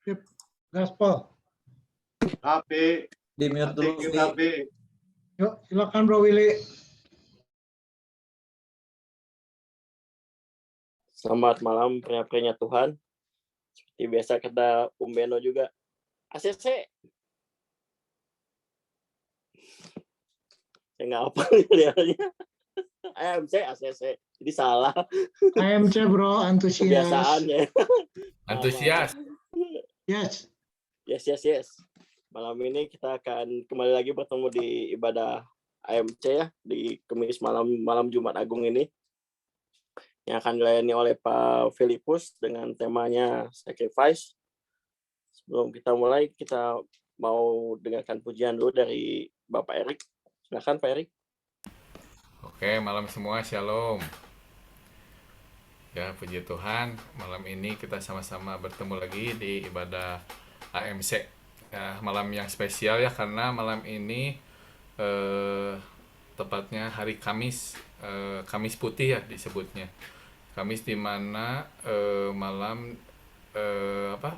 Sip. Gaspol. Rapi. Di mute dulu. Thank you, Rapi. Yuk, silakan Bro Willy. Selamat malam pria-prianya Tuhan. Seperti biasa kata Beno juga. ACC. Saya nggak apa lihatnya. AMC, ACC. Jadi salah. AMC Bro, antusias. Kebiasaannya. Antusias. Yes. Yes. Malam ini kita akan kembali lagi bertemu di ibadah AMC ya. Di Kamis malam Jumat Agung ini. Yang akan dilayani oleh Pak Filipus dengan temanya Sacrifice. Sebelum kita mulai, kita mau dengarkan pujian dulu dari Bapak Erik. Silakan Pak Erik. Oke, malam semua, shalom. Ya, puji Tuhan, malam ini kita sama-sama bertemu lagi di ibadah AMC. Ya, malam yang spesial ya, karena malam ini tepatnya hari Kamis, Kamis Putih ya disebutnya. Kamis di mana malam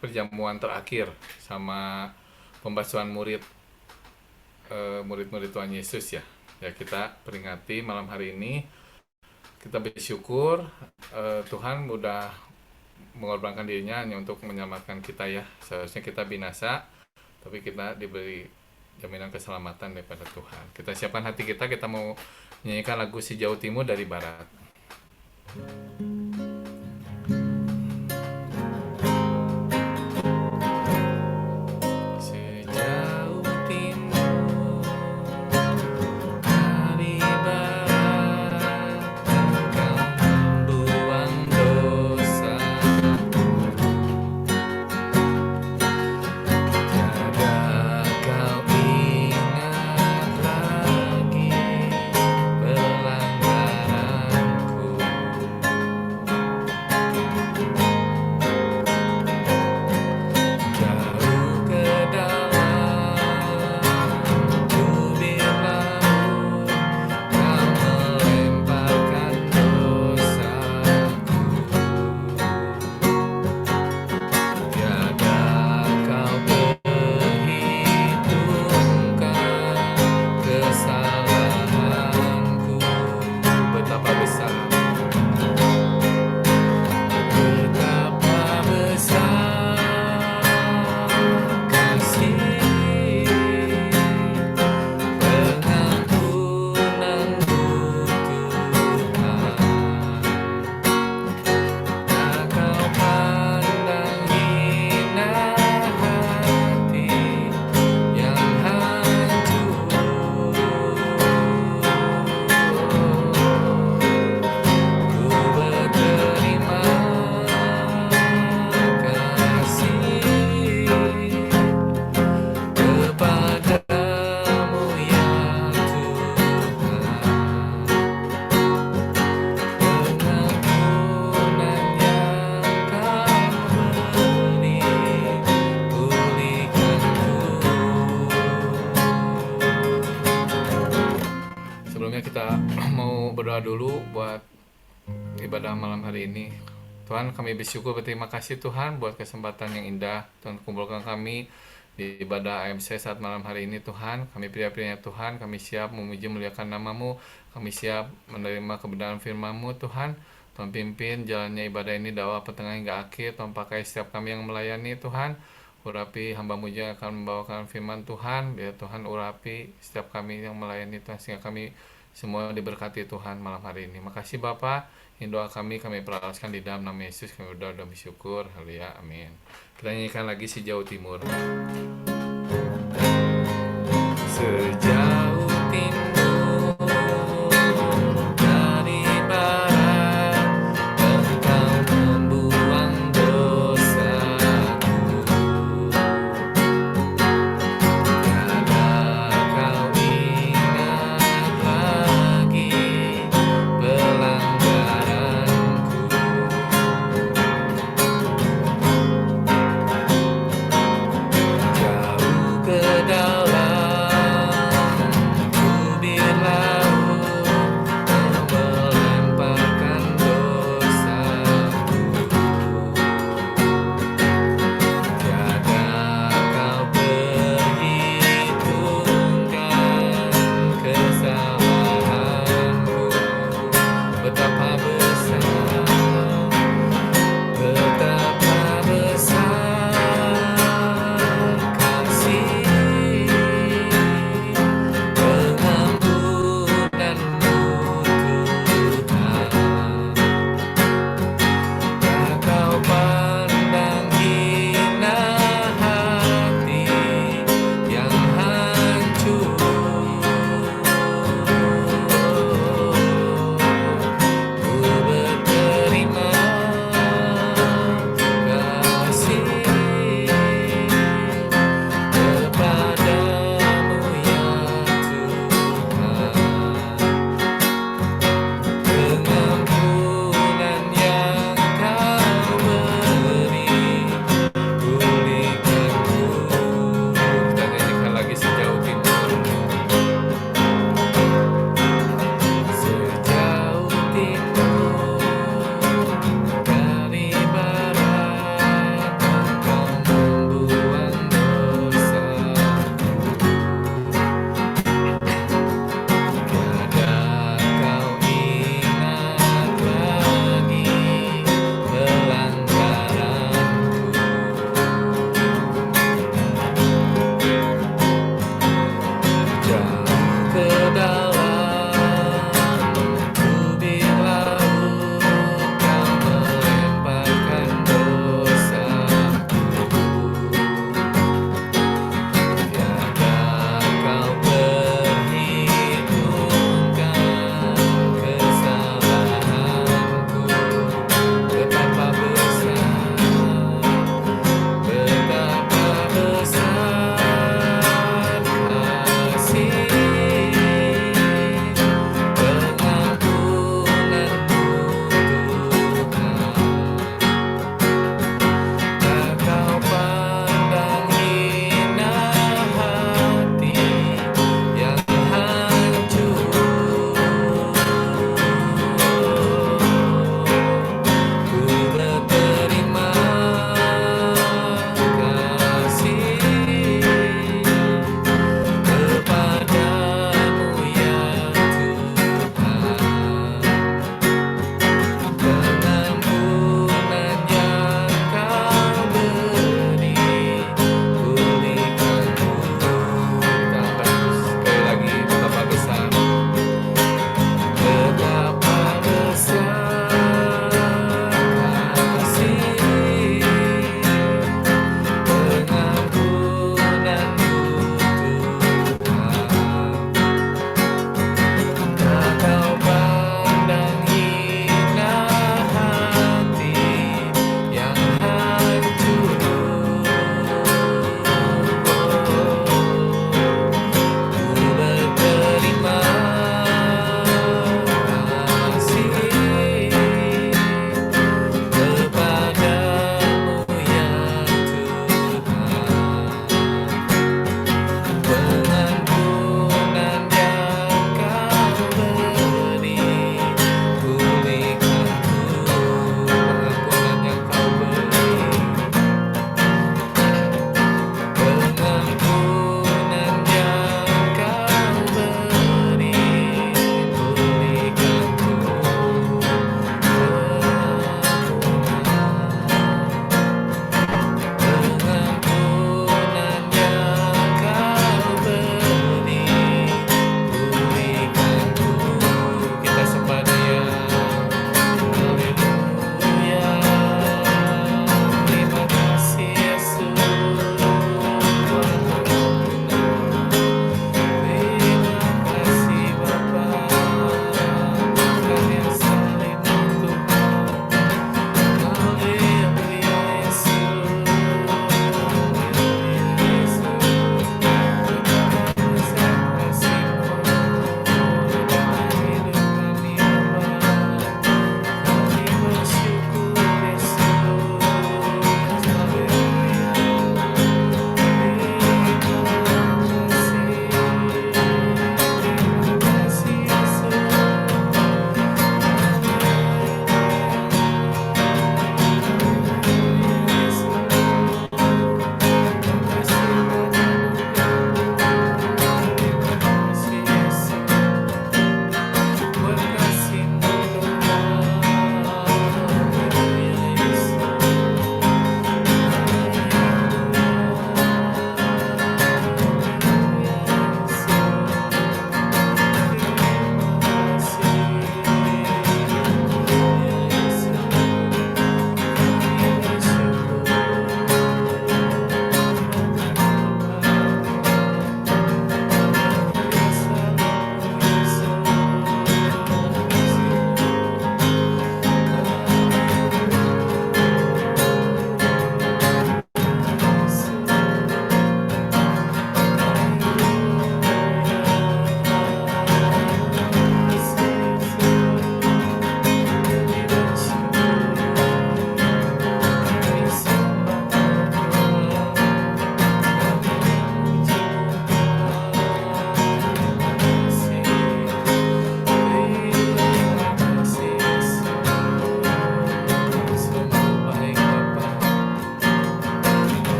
perjamuan terakhir sama pembasuhan murid-murid Tuhan Yesus ya. Ya, kita peringati malam hari ini. Kita bersyukur Tuhan udah mengorbankan dirinya hanya untuk menyelamatkan kita ya. Seharusnya kita binasa, tapi kita diberi jaminan keselamatan daripada Tuhan. Kita siapkan hati kita mau menyanyikan lagu Si Jauh Timur dari Barat. Kita mau berdoa dulu buat ibadah malam hari ini. Tuhan, kami bersyukur, berterima kasih Tuhan buat kesempatan yang indah Tuhan kumpulkan kami di ibadah AMC saat malam hari ini. Tuhan, kami pria-prianya Tuhan, kami siap memuji muliakan nama-Mu, kami siap menerima kebenaran firman-Mu Tuhan. Tuhan pimpin jalannya ibadah ini dari awal pertengahan hingga akhir. Tuhan pakai setiap kami yang melayani Tuhan. Urapi hamba-Mu yang akan membawakan firman Tuhan. Biar Tuhan urapi setiap kami yang melayani Tuhan, sehingga kami semua diberkati Tuhan malam hari ini. Makasih Bapa, ini doa kami perahaskan di dalam nama Yesus. Kami udah bersyukur. Haleluya, amin. Kita nyanyikan lagi Si Jauh Timur. Sejauh timur dari barat, Engkau membuang dosaku. Tiada Kau ingat lagi pelanggaranku. Jauh ke dalam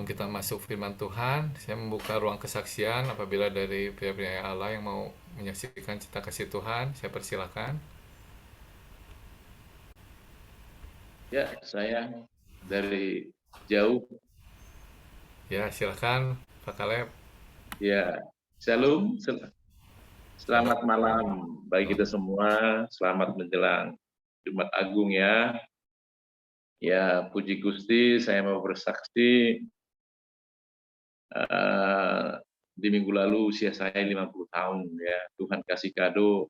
sebelum kita masuk firman Tuhan, saya membuka ruang kesaksian apabila dari pihak-pihak Allah yang mau menyaksikan cinta kasih Tuhan, saya persilakan. Ya, saya dari jauh. Ya, silakan Pak Kaleb. Ya, Shalom. Selamat malam bagi kita semua. Selamat menjelang Jumat Agung ya. Ya, puji Gusti, saya mau bersaksi di minggu lalu usia saya 50 tahun ya. Tuhan kasih kado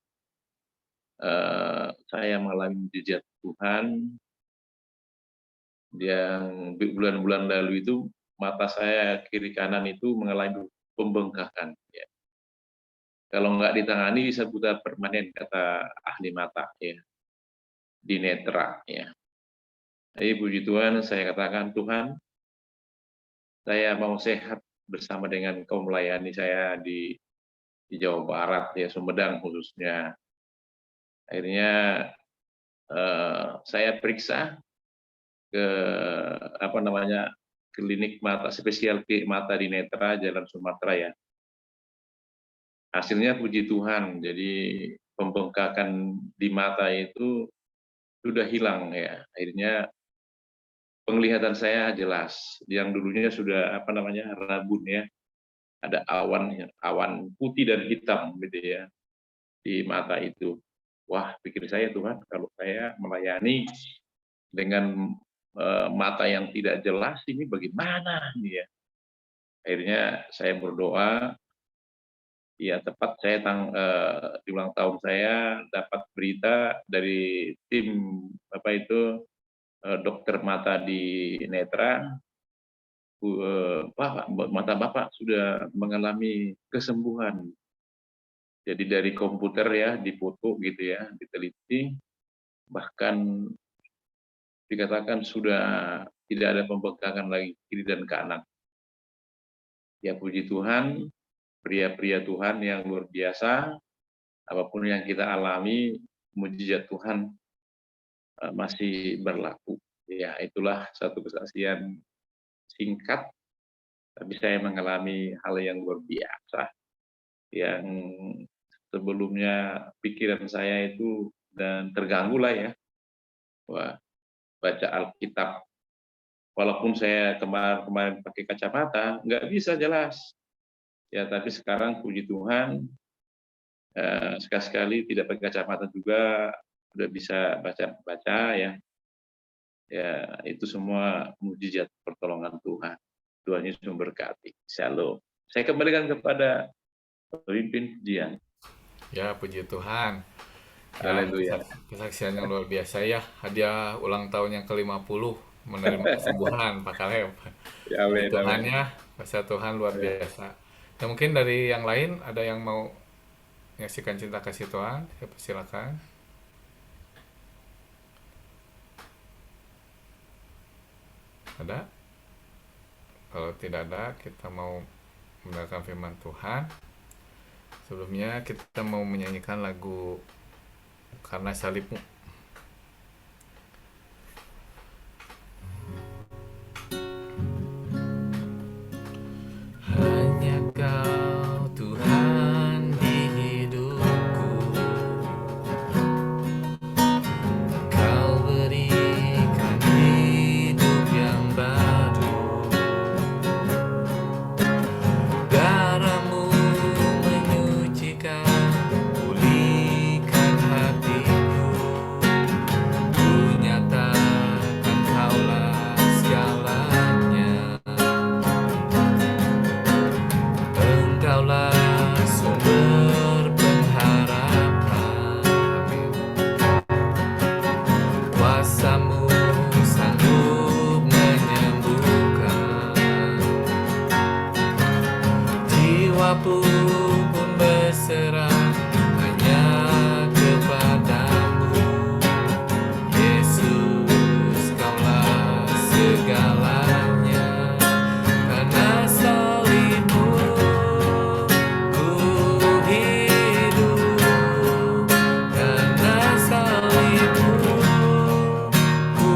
saya mengalami mujizat Tuhan yang bulan-bulan lalu itu mata saya kiri kanan itu mengalami pembengkakan. Ya. Kalau nggak ditangani bisa buta permanen kata ahli mata ya di netra ya. Jadi puji Tuhan saya katakan Tuhan saya mau sehat bersama dengan kaum melayani saya di Jawa Barat ya Sumedang khususnya. Akhirnya saya periksa ke klinik mata spesial mata di Netra Jalan Sumatera ya. Hasilnya puji Tuhan, jadi pembengkakan di mata itu sudah hilang ya. Akhirnya penglihatan saya jelas. Yang dulunya sudah rabun ya. Ada awan putih dan hitam gitu ya di mata itu. Wah, pikir saya Tuhan kalau saya melayani dengan mata yang tidak jelas ini bagaimana ya. Akhirnya saya berdoa ya tepat saya di ulang tahun saya dapat berita dari tim dokter mata di Netra mata Bapak sudah mengalami kesembuhan. Jadi dari komputer ya difoto gitu ya, diteliti bahkan dikatakan sudah tidak ada pembengkakan lagi kiri dan kanan. Ya puji Tuhan, pria-pria Tuhan yang luar biasa, apapun yang kita alami, mujizat Tuhan masih berlaku. Ya itulah satu kesaksian singkat, tapi saya mengalami hal yang luar biasa. Yang sebelumnya pikiran saya itu dan terganggu lah ya. Wah, baca Alkitab. Walaupun saya kemarin pakai kacamata, nggak bisa jelas. Ya, tapi sekarang puji Tuhan, sekali-sekali tidak pakai kacamata juga udah bisa baca ya. Ya, itu semua mujizat pertolongan Tuhan. Tuhan Yesus memberkati. Shalom. Saya kembalikan kepada pemimpin pujian. Ya, puji Tuhan. Haleluya. Kesaksian yang luar biasa ya, hadiah ulang tahun yang ke-50 menerima kesembuhan Pak Kaleb. Ya, amin, Tuhan amin. ya, kuasa Tuhan luar biasa. Ya, mungkin dari yang lain ada yang mau menyaksikan cinta kasih Tuhan, saya persilakan. Ada? Kalau tidak ada, kita mau mendengarkan firman Tuhan. Sebelumnya kita mau menyanyikan lagu Karena Salibmu. Hanya Kau Tuhan di hidupku, Kau berikan hidup yang baru. Darahmu menyucikan, pulihkan hatiku. Ku nyatakan Kaulah segalanya. Engkaulah sumber pengharapan. Amin. Kuasa-Mu sanggup menyembuhkan. Jiwaku pun berserah hanya kepadamu. Yesus, Kaulah segalanya. Karena salibmu ku hidup. Karena salibmu ku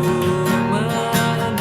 menang.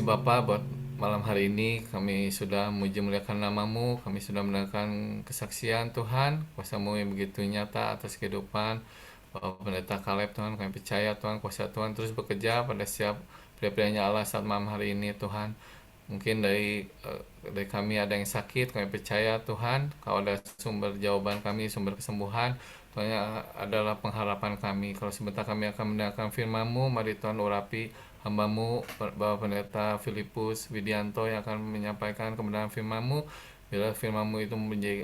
kasih Bapa buat malam hari ini. Kami sudah memuji muliakan nama-Mu, kami sudah mendengarkan kesaksian Tuhan, kuasa-Mu yang begitu nyata atas kehidupan Bapak Pendeta Caleb. Tuhan, kami percaya Tuhan, kuasa Tuhan terus bekerja pada setiap pria-prianya Allah saat malam hari ini Tuhan. Mungkin dari kami ada yang sakit, kami percaya Tuhan, Kau ada sumber jawaban kami, sumber kesembuhan. Tuhan adalah pengharapan kami. Kalau sebentar kami akan mendengarkan firman-Mu, mari Tuhan urapi hamba-Mu, Bapak Pendeta Filipus Widianto yang akan menyampaikan kebenaran firman-Mu. Bila firman-Mu itu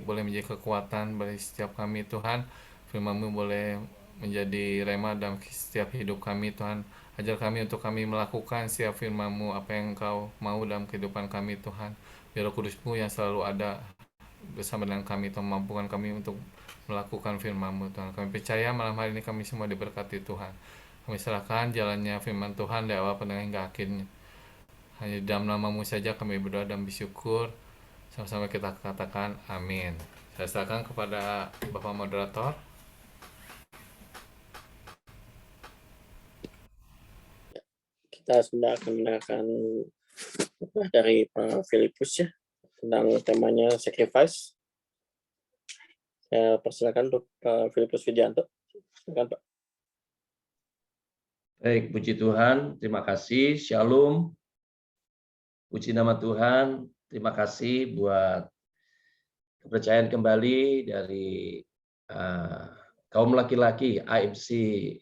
boleh menjadi kekuatan bagi setiap kami Tuhan, firman-Mu boleh menjadi rema dalam setiap hidup kami Tuhan. Ajar kami untuk kami melakukan setiap firman-Mu, apa yang Engkau mau dalam kehidupan kami Tuhan. Biar Roh Kudus-Mu yang selalu ada bersama dengan kami Tuhan, mampukan kami untuk melakukan firman-Mu Tuhan. Kami percaya malam hari ini kami semua diberkati Tuhan. Kami serahkan jalannya firman Tuhan dari awal pendengar hingga akhirnya. Hanya di dalam nama-Mu saja kami berdoa dan bersyukur. Sama-sama kita katakan amin. Saya serahkan kepada Bapak Moderator. Kita sudah akan mendengarkan dari Pak Filipus ya tentang temanya sacrifice. Saya persilakan untuk Pak Filipus Widianto. Silakan Pak. Baik, puji Tuhan, terima kasih, Shalom, puji nama Tuhan, terima kasih buat kepercayaan kembali dari kaum laki-laki AMC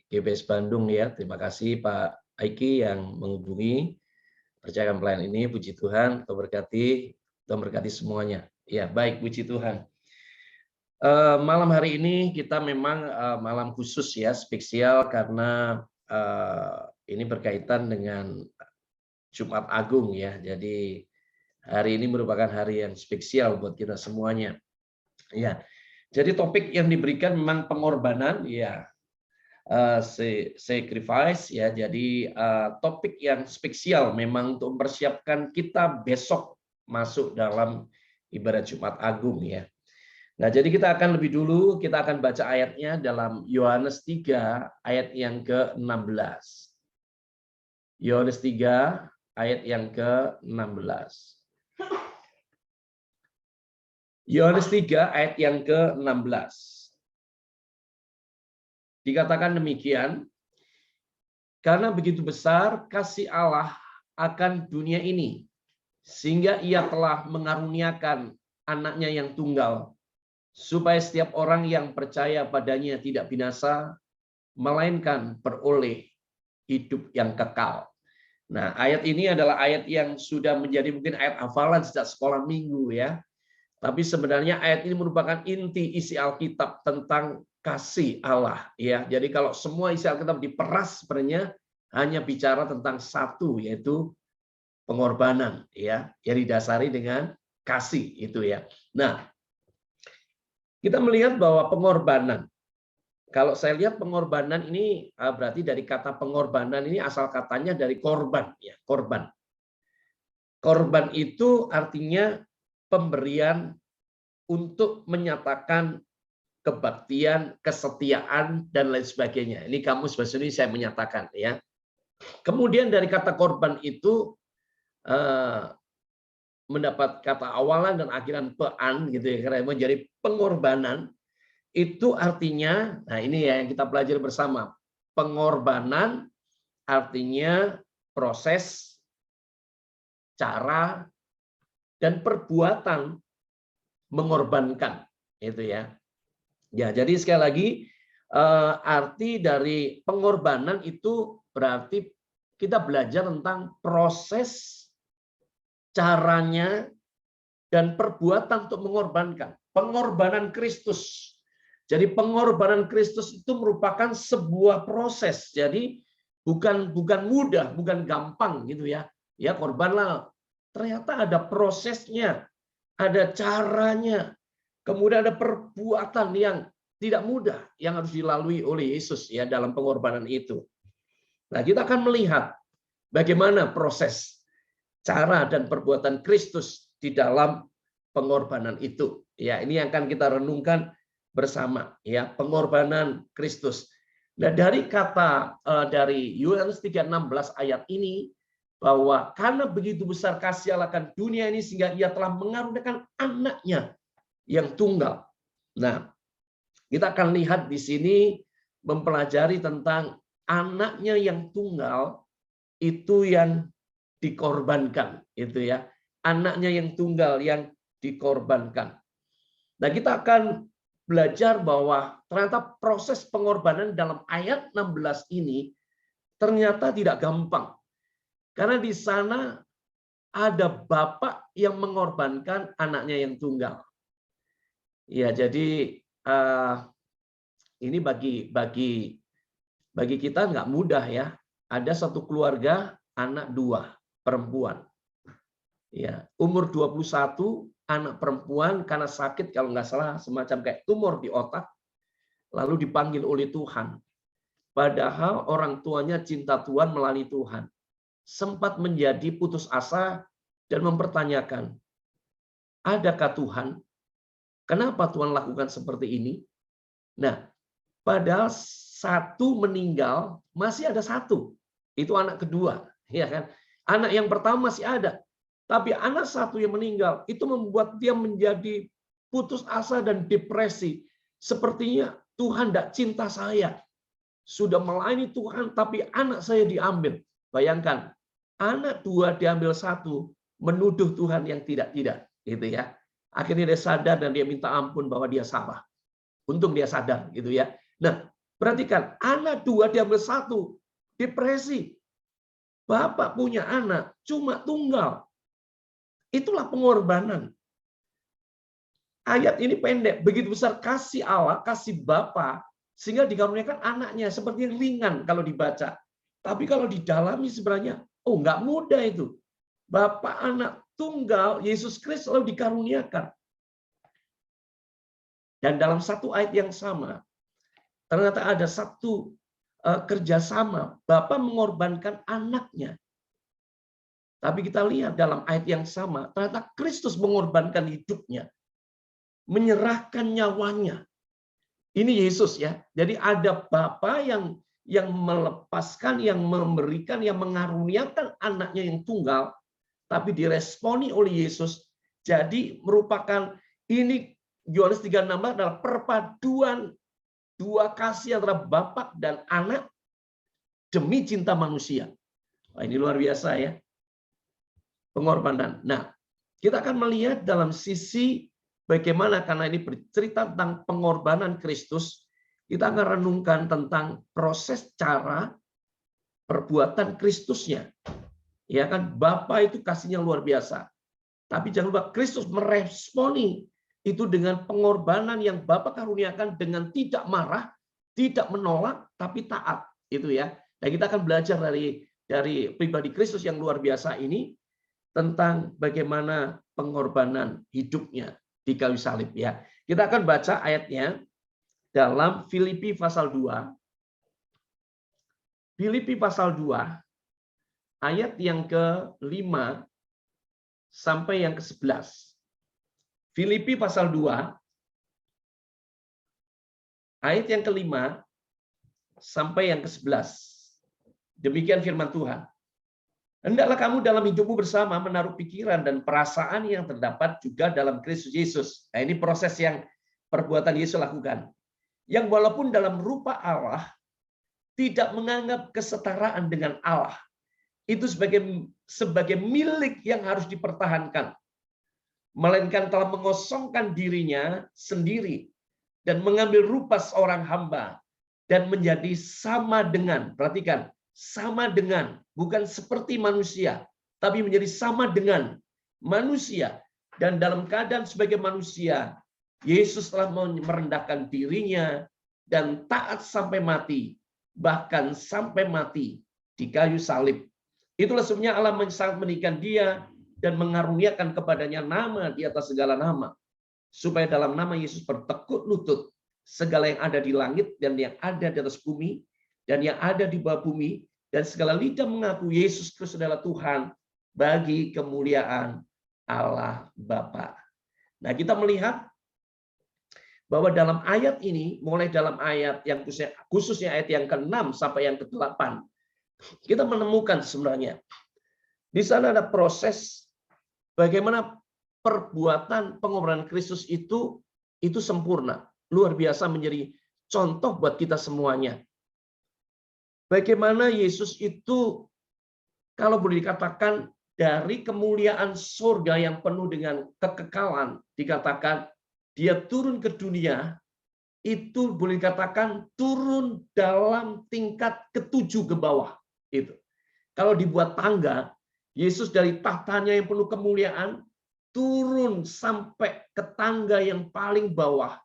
GBS Bandung ya, terima kasih Pak Aiki yang menghubungi percayaan pelayan ini, puji Tuhan, Tuhan berkati semuanya. Ya, baik, puji Tuhan. Malam hari ini kita memang malam khusus ya, spesial karena ini berkaitan dengan Jumat Agung ya. Jadi hari ini merupakan hari yang spesial buat kita semuanya. Ya. Jadi topik yang diberikan memang pengorbanan ya. Sacrifice ya. Jadi topik yang spesial memang untuk mempersiapkan kita besok masuk dalam ibadah Jumat Agung ya. Nah, jadi kita akan lebih dulu, kita akan baca ayatnya dalam Yohanes 3 ayat yang ke-16. Yohanes 3 ayat yang ke-16. Yohanes 3 ayat yang ke-16. Dikatakan demikian, karena begitu besar kasih Allah akan dunia ini, sehingga ia telah mengaruniakan anaknya yang tunggal, supaya setiap orang yang percaya padanya tidak binasa, melainkan beroleh hidup yang kekal. Nah, ayat ini adalah ayat yang sudah menjadi mungkin ayat hafalan sejak sekolah minggu ya. Tapi sebenarnya ayat ini merupakan inti isi Alkitab tentang kasih Allah ya. Jadi kalau semua isi Alkitab diperas sebenarnya hanya bicara tentang satu, yaitu pengorbanan ya, yang didasari dengan kasih itu ya. Nah, kita melihat bahwa pengorbanan, kalau saya lihat pengorbanan ini berarti dari kata pengorbanan ini asal katanya dari korban ya, korban. Korban itu artinya pemberian untuk menyatakan kebaktian, kesetiaan dan lain sebagainya. Ini kamus bahasa Indonesia saya menyatakan ya. Kemudian dari kata korban itu mendapat kata awalan dan akhiran pean gitu ya, karena menjadi pengorbanan itu artinya, nah ini ya yang kita pelajari bersama, pengorbanan artinya proses, cara dan perbuatan mengorbankan itu ya. Ya, jadi sekali lagi arti dari pengorbanan itu berarti kita belajar tentang proses, caranya dan perbuatan untuk mengorbankan. Pengorbanan Kristus. Jadi pengorbanan Kristus itu merupakan sebuah proses. Jadi bukan mudah, bukan gampang gitu ya. Ya korbanlah. Ternyata ada prosesnya, ada caranya. Kemudian ada perbuatan yang tidak mudah yang harus dilalui oleh Yesus ya dalam pengorbanan itu. Nah, kita akan melihat bagaimana proses, cara dan perbuatan Kristus di dalam pengorbanan itu. Ya, ini yang akan kita renungkan bersama ya, pengorbanan Kristus. Nah, dari kata dari Yohanes 3:16 ayat ini bahwa karena begitu besar kasih Allah akan dunia ini sehingga ia telah mengaruniakan anaknya yang tunggal. Nah, kita akan lihat di sini mempelajari tentang anaknya yang tunggal itu yang dikorbankan, itu ya. Anaknya yang tunggal yang dikorbankan. Nah, kita akan belajar bahwa ternyata proses pengorbanan dalam ayat 16 ini ternyata tidak gampang. Karena di sana ada bapak yang mengorbankan anaknya yang tunggal. Ya, jadi ini bagi kita nggak mudah ya. Ada satu keluarga anak 2 perempuan. Ya, umur 21, anak perempuan karena sakit kalau nggak salah semacam kayak tumor di otak, lalu dipanggil oleh Tuhan. Padahal orang tuanya cinta Tuhan melalui Tuhan. Sempat menjadi putus asa dan mempertanyakan, adakah Tuhan? Kenapa Tuhan lakukan seperti ini? Nah, padahal satu meninggal, masih ada satu. Itu anak kedua, ya kan? Anak yang pertama masih ada. Tapi anak satu yang meninggal, itu membuat dia menjadi putus asa dan depresi. Sepertinya Tuhan tidak cinta saya. Sudah melayani Tuhan, tapi anak saya diambil. Bayangkan, anak 2 diambil 1, menuduh Tuhan yang tidak-tidak. Gitu ya. Akhirnya dia sadar dan dia minta ampun bahwa dia salah. Untung dia sadar, gitu ya. Nah, perhatikan, anak 2 diambil 1, depresi. Bapak punya anak, cuma tunggal. Itulah pengorbanan. Ayat ini pendek, begitu besar kasih Allah, kasih Bapa, sehingga dikaruniakan anaknya, seperti yang ringan kalau dibaca. Tapi kalau didalami sebenarnya, oh nggak mudah itu. Bapa anak tunggal, Yesus Kristus lalu dikaruniakan. Dan dalam satu ayat yang sama, ternyata ada satu kerjasama. Bapa mengorbankan anaknya. Tapi kita lihat dalam ayat yang sama, ternyata Kristus mengorbankan hidupnya. Menyerahkan nyawanya. Ini Yesus ya. Jadi ada Bapa yang melepaskan, yang memberikan, yang mengaruniakan anaknya yang tunggal, tapi diresponi oleh Yesus. Jadi merupakan ini Yohanes 3:16 adalah perpaduan 2 kasih antara Bapa dan anak demi cinta manusia. Wah, ini luar biasa ya. Pengorbanan. Nah, kita akan melihat dalam sisi bagaimana karena ini bercerita tentang pengorbanan Kristus, kita akan renungkan tentang proses cara perbuatan Kristusnya. Ya kan, Bapa itu kasihnya luar biasa. Tapi jangan lupa Kristus meresponi itu dengan pengorbanan yang Bapa karuniakan dengan tidak marah, tidak menolak, tapi taat. Itu ya. Dan kita akan belajar dari pribadi Kristus yang luar biasa ini tentang bagaimana pengorbanan hidupnya di kayu salib ya. Kita akan baca ayatnya dalam Filipi pasal 2. Filipi pasal 2 ayat yang ke-5 sampai yang ke-11. Filipi pasal 2 ayat yang ke-5 sampai yang ke-11. Demikian firman Tuhan. Hendaklah kamu dalam hidupmu bersama menaruh pikiran dan perasaan yang terdapat juga dalam Kristus Yesus. Nah, ini proses yang perbuatan Yesus lakukan. Yang walaupun dalam rupa Allah, tidak menganggap kesetaraan dengan Allah. Itu sebagai milik yang harus dipertahankan. Melainkan telah mengosongkan dirinya sendiri dan mengambil rupa seorang hamba dan menjadi sama dengan, perhatikan, sama dengan, bukan seperti manusia, tapi menjadi sama dengan manusia. Dan dalam keadaan sebagai manusia, Yesus telah merendahkan dirinya dan taat sampai mati, bahkan sampai mati di kayu salib. Itulah sebabnya Allah sangat meninggikan dia dan mengaruniakan kepadanya nama di atas segala nama, supaya dalam nama Yesus bertekuk lutut segala yang ada di langit dan yang ada di atas bumi dan yang ada di bawah bumi, dan segala lidah mengaku Yesus Kristus adalah Tuhan bagi kemuliaan Allah Bapa. Nah, kita melihat bahwa dalam ayat ini, mulai dalam ayat yang khususnya ayat yang ke-6 sampai yang ke-8, kita menemukan sebenarnya Di sana ada proses bagaimana perbuatan pengorbanan Kristus itu sempurna, luar biasa, menjadi contoh buat kita semuanya. Bagaimana Yesus itu, kalau boleh dikatakan, dari kemuliaan surga yang penuh dengan kekekalan, dikatakan dia turun ke dunia, itu boleh dikatakan turun dalam tingkat ketujuh ke bawah. Itu. Kalau dibuat tangga, Yesus dari tahtanya yang penuh kemuliaan, turun sampai ke tangga yang paling bawah.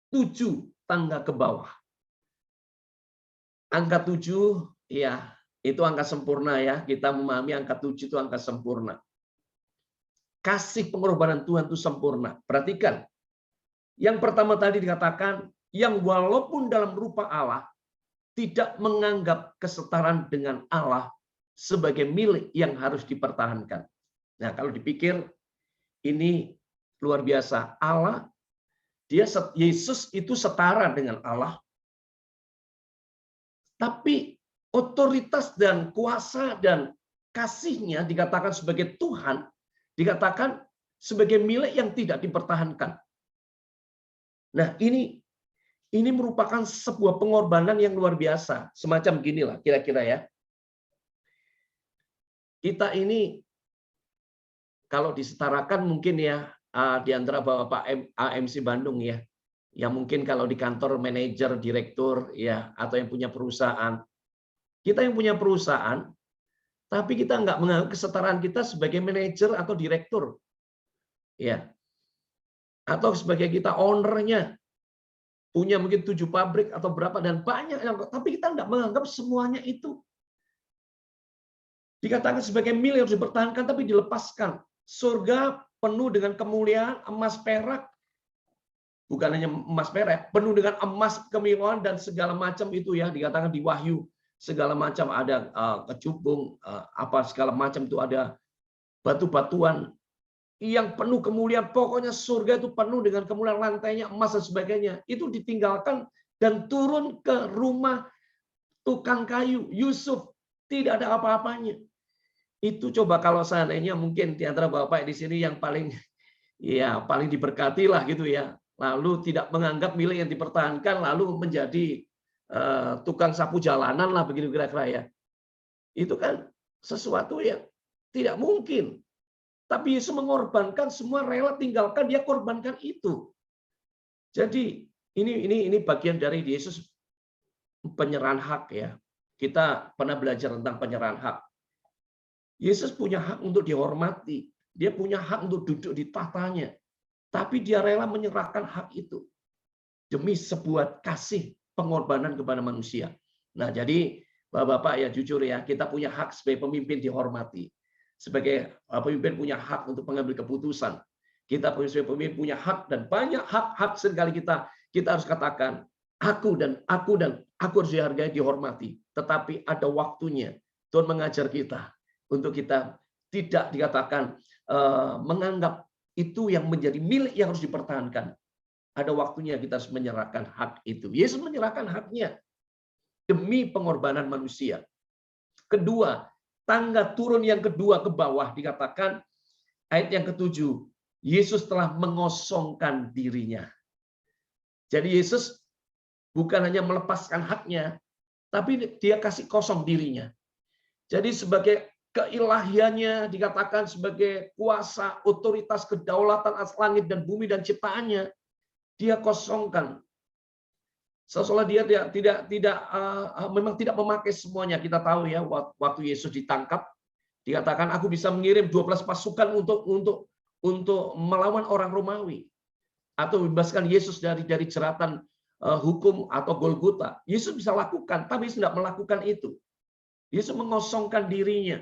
7 tangga ke bawah. Angka 7, ya, itu angka sempurna ya. Kita memahami angka 7 itu angka sempurna. Kasih pengorbanan Tuhan itu sempurna. Perhatikan. Yang pertama tadi dikatakan, yang walaupun dalam rupa Allah, tidak menganggap kesetaraan dengan Allah sebagai milik yang harus dipertahankan. Nah, kalau dipikir, ini luar biasa. Allah, Yesus itu setara dengan Allah, tapi otoritas dan kuasa dan kasihnya dikatakan sebagai Tuhan, dikatakan sebagai milik yang tidak dipertahankan. Nah, ini merupakan sebuah pengorbanan yang luar biasa. Semacam ginilah kira-kira ya. Kita ini kalau disetarakan mungkin ya di antara Bapak AMC Bandung ya, yang mungkin kalau di kantor manajer, direktur ya, atau yang punya perusahaan. Kita yang punya perusahaan, tapi kita nggak menganggap kesetaraan kita sebagai manajer atau direktur. Ya. Atau sebagai kita ownernya. Punya mungkin 7 pabrik atau berapa, dan banyak yang, tapi kita nggak menganggap semuanya itu. Dikatakan sebagai milik harus dipertahankan, tapi dilepaskan. Surga penuh dengan kemuliaan, emas perak, bukan hanya emas perak, penuh dengan emas, kemewahan, dan segala macam itu ya, dikatakan di Wahyu, segala macam ada kecubung, apa segala macam itu ada batu-batuan yang penuh kemuliaan. Pokoknya surga itu penuh dengan kemuliaan, lantainya emas dan sebagainya. Itu ditinggalkan dan turun ke rumah tukang kayu Yusuf, tidak ada apa-apanya. Itu coba kalau seandainya mungkin di antara Bapak di sini yang paling diberkati lah gitu ya, lalu tidak menganggap milik yang dipertahankan, lalu menjadi tukang sapu jalanan lah begitu kira-kira ya. Itu kan sesuatu yang tidak mungkin. Tapi Yesus mengorbankan, semua rela tinggalkan, dia korbankan itu. Jadi ini bagian dari Yesus, penyerahan hak ya. Kita pernah belajar tentang penyerahan hak. Yesus punya hak untuk dihormati, dia punya hak untuk duduk di tahtanya. Tapi dia rela menyerahkan hak itu demi sebuah kasih pengorbanan kepada manusia. Nah, jadi Bapak-bapak ya jujur ya, kita punya hak sebagai pemimpin dihormati. Sebagai pemimpin punya hak untuk mengambil keputusan. Kita sebagai pemimpin punya hak, dan banyak hak-hak sekali kita harus katakan, aku harus dihargai, dihormati. Tetapi ada waktunya. Tuhan mengajar kita untuk kita tidak dikatakan menganggap itu yang menjadi milik yang harus dipertahankan. Ada waktunya kita harus menyerahkan hak itu. Yesus menyerahkan haknya demi pengorbanan manusia. Kedua, tangga turun yang kedua ke bawah dikatakan ayat yang ke-7, Yesus telah mengosongkan dirinya. Jadi Yesus bukan hanya melepaskan haknya, tapi dia kasih kosong dirinya. Jadi sebagai keilahiannya dikatakan sebagai kuasa, otoritas, kedaulatan atas langit dan bumi dan ciptaannya, dia kosongkan. Seolah dia memang tidak memakai semuanya. Kita tahu ya, waktu Yesus ditangkap, dikatakan aku bisa mengirim 12 pasukan untuk melawan orang Romawi atau membebaskan Yesus dari jeratan hukum atau Golgota. Yesus bisa lakukan, tapi Yesus tidak melakukan itu. Yesus mengosongkan dirinya.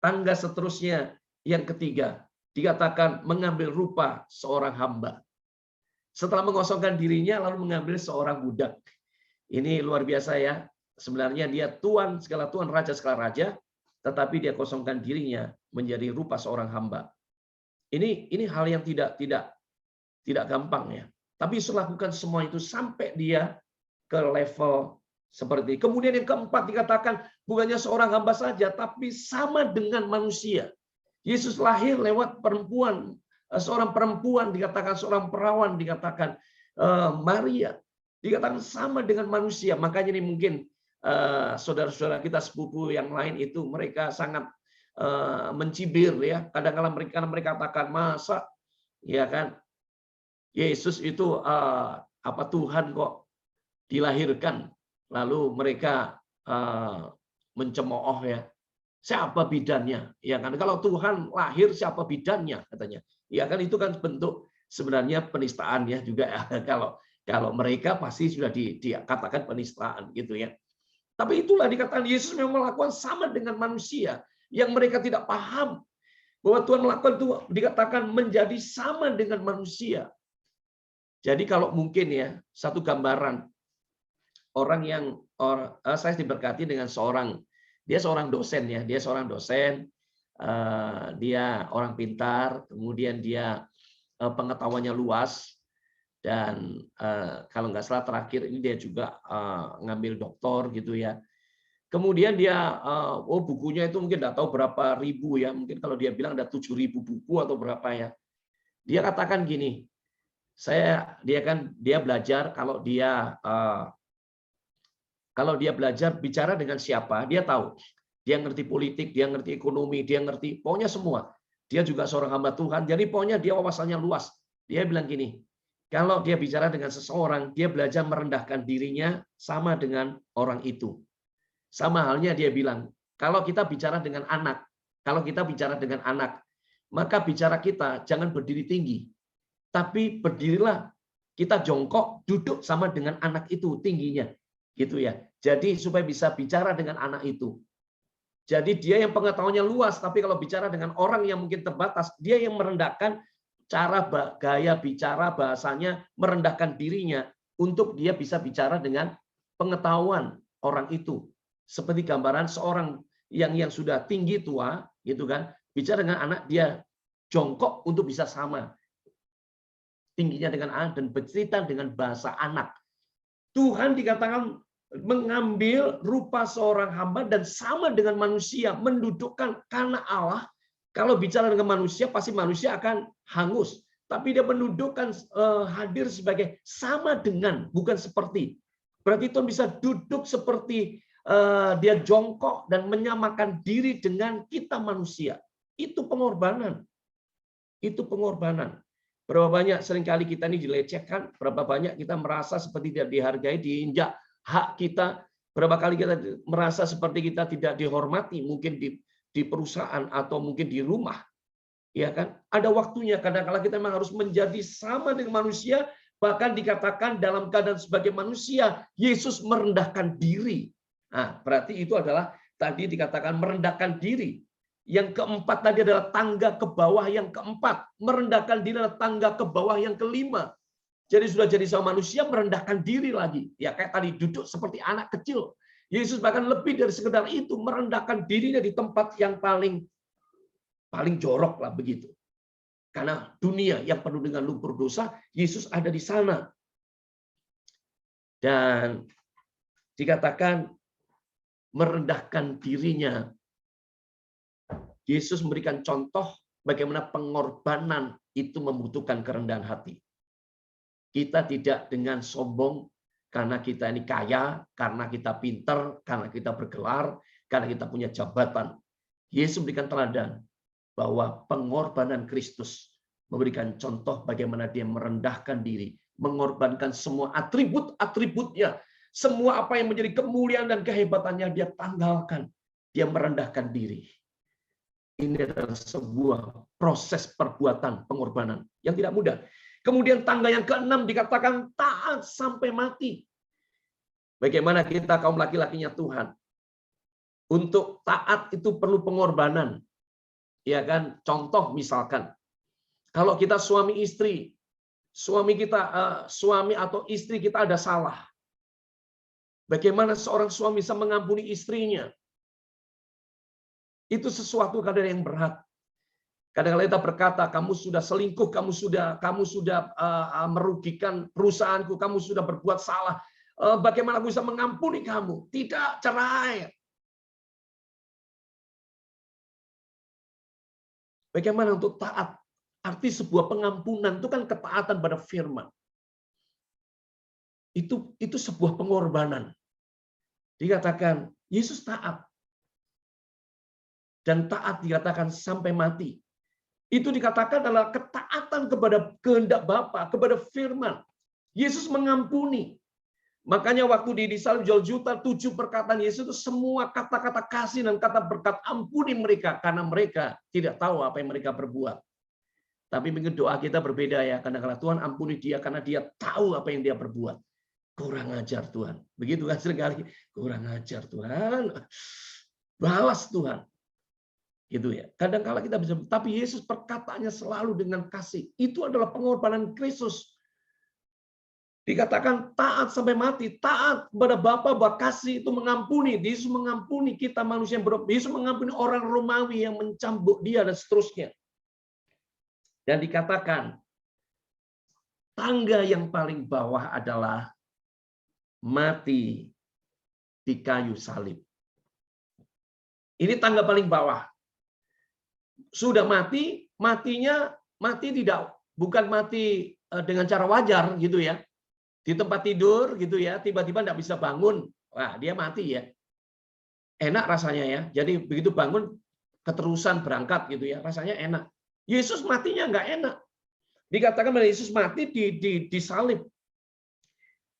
Tangga seterusnya yang ketiga, dikatakan mengambil rupa seorang hamba. Setelah mengosongkan dirinya, lalu mengambil seorang budak. Ini luar biasa ya. Sebenarnya dia Tuhan, segala Tuhan, Raja, segala Raja, tetapi dia kosongkan dirinya menjadi rupa seorang hamba. Ini hal yang tidak gampang ya. Tapi Yesus lakukan semua itu sampai dia ke level Seperti kemudian yang keempat dikatakan bukannya seorang hamba saja, tapi sama dengan manusia. Yesus lahir lewat perempuan, seorang perempuan dikatakan, seorang perawan dikatakan, Maria dikatakan sama dengan manusia. Makanya ini mungkin saudara-saudara kita sepupu yang lain itu mereka sangat mencibir ya. Kadang-kadang mereka katakan masa ya kan Yesus itu Tuhan kok dilahirkan. Lalu mereka mencemooh ya. Siapa bidannya? Ya kan kalau Tuhan lahir siapa bidannya katanya. Ya kan itu kan bentuk sebenarnya penistaan ya juga ya. Kalau mereka pasti sudah dikatakan penistaan gitu ya. Tapi itulah dikatakan Yesus memang melakukan sama dengan manusia yang mereka tidak paham bahwa Tuhan melakukan itu dikatakan menjadi sama dengan manusia. Jadi kalau mungkin ya satu gambaran orang yang saya diberkati dengan seorang dosen ya, dia seorang dosen, dia orang pintar, kemudian dia pengetahuannya luas dan kalau nggak salah terakhir ini dia juga ngambil doktor gitu ya. Kemudian dia bukunya itu mungkin nggak tahu berapa ribu ya, mungkin kalau dia bilang ada 7.000 buku atau berapa ya. Dia katakan gini, dia belajar kalau dia belajar bicara dengan siapa, dia tahu. Dia ngerti politik, dia ngerti ekonomi, dia ngerti pokoknya semua. Dia juga seorang hamba Tuhan, jadi pokoknya dia wawasannya luas. Dia bilang gini, kalau dia bicara dengan seseorang, dia belajar merendahkan dirinya sama dengan orang itu. Sama halnya dia bilang, kalau kita bicara dengan anak, maka bicara kita jangan berdiri tinggi. Tapi berdirilah, kita jongkok, duduk sama dengan anak itu tingginya. Gitu ya. Jadi supaya bisa bicara dengan anak itu. Jadi dia yang pengetahuannya luas, tapi kalau bicara dengan orang yang mungkin terbatas, dia yang merendahkan gaya bicara bahasanya, merendahkan dirinya untuk dia bisa bicara dengan pengetahuan orang itu. Seperti gambaran seorang yang sudah tinggi tua, gitu kan, bicara dengan anak dia jongkok untuk bisa sama tingginya dengan anak dan bercerita dengan bahasa anak. Tuhan dikatakan mengambil rupa seorang hamba dan sama dengan manusia, mendudukkan karena Allah. Kalau bicara dengan manusia, pasti manusia akan hangus. Tapi dia mendudukkan hadir sebagai sama dengan, bukan seperti. Berarti Tuhan bisa duduk seperti dia jongkok dan menyamakan diri dengan kita manusia. Itu pengorbanan. Itu pengorbanan. Berapa banyak seringkali kita ini dilecehkan, berapa banyak kita merasa seperti tidak dihargai, diinjak hak kita, berapa kali kita merasa seperti kita tidak dihormati, mungkin di perusahaan atau mungkin di rumah. Ya kan? Ada waktunya kadang-kala kita memang harus menjadi sama dengan manusia, bahkan dikatakan dalam keadaan sebagai manusia, Yesus merendahkan diri. Nah, berarti itu adalah tadi dikatakan merendahkan diri. Yang keempat tadi adalah tangga ke bawah yang keempat. Merendahkan diri adalah tangga ke bawah yang kelima. Jadi sudah jadi sama manusia, merendahkan diri lagi. Ya kayak tadi duduk seperti anak kecil. Yesus bahkan lebih dari sekedar itu, merendahkan dirinya di tempat yang paling jorok lah begitu. Karena dunia yang penuh dengan lumpur dosa, Yesus ada di sana. Dan dikatakan merendahkan dirinya. Yesus memberikan contoh bagaimana pengorbanan itu membutuhkan kerendahan hati. Kita tidak dengan sombong karena kita ini kaya, karena kita pintar, karena kita bergelar, karena kita punya jabatan. Yesus memberikan teladan bahwa pengorbanan Kristus memberikan contoh bagaimana dia merendahkan diri, mengorbankan semua atribut-atributnya, semua apa yang menjadi kemuliaan dan kehebatannya dia tanggalkan, dia merendahkan diri. Ini adalah sebuah proses perbuatan pengorbanan yang tidak mudah. Kemudian tangga yang keenam dikatakan taat sampai mati. Bagaimana kita kaum laki-lakinya Tuhan? Untuk taat itu perlu pengorbanan. Ya kan? Contoh misalkan, kalau kita suami istri, suami atau istri kita ada salah. Bagaimana seorang suami bisa mengampuni istrinya? Itu sesuatu kadang yang berat. Kadang-kadang kita berkata, kamu sudah selingkuh, kamu sudah merugikan perusahaanku, kamu sudah berbuat salah. Bagaimana aku bisa mengampuni kamu? Tidak, cerai. Bagaimana untuk taat? Arti sebuah pengampunan itu kan ketaatan pada firman. Itu sebuah pengorbanan. Dikatakan Yesus taat. Dan taat dikatakan sampai mati. Itu dikatakan adalah ketaatan kepada kehendak Bapa, kepada firman. Yesus mengampuni. Makanya waktu di salib jual juta, 7 perkataan Yesus itu semua kata-kata kasih dan kata berkat, ampuni mereka karena mereka tidak tahu apa yang mereka perbuat. Tapi mungkin doa kita berbeda ya, karena Tuhan ampuni dia karena dia tahu apa yang dia perbuat. Kurang ajar Tuhan. Begitu kan seringkali, kurang ajar Tuhan. Balas Tuhan. Gitu ya. Kadang-kala kita bisa, tapi Yesus perkataannya selalu dengan kasih. Itu adalah pengorbanan Kristus. Dikatakan taat sampai mati, taat kepada Bapa, kasih itu mengampuni. Yesus mengampuni kita manusia yang berdosa. Yesus mengampuni orang Romawi yang mencambuk dia dan seterusnya. Dan dikatakan tangga yang paling bawah adalah mati di kayu salib. Ini tangga paling bawah. Sudah mati, mati tidak, bukan mati dengan cara wajar gitu ya. Di tempat tidur gitu ya, tiba-tiba tidak bisa bangun, wah dia mati ya. Enak rasanya ya. Jadi begitu bangun keterusan berangkat gitu ya, rasanya enak. Yesus matinya nggak enak. Dikatakan bahwa Yesus mati disalib.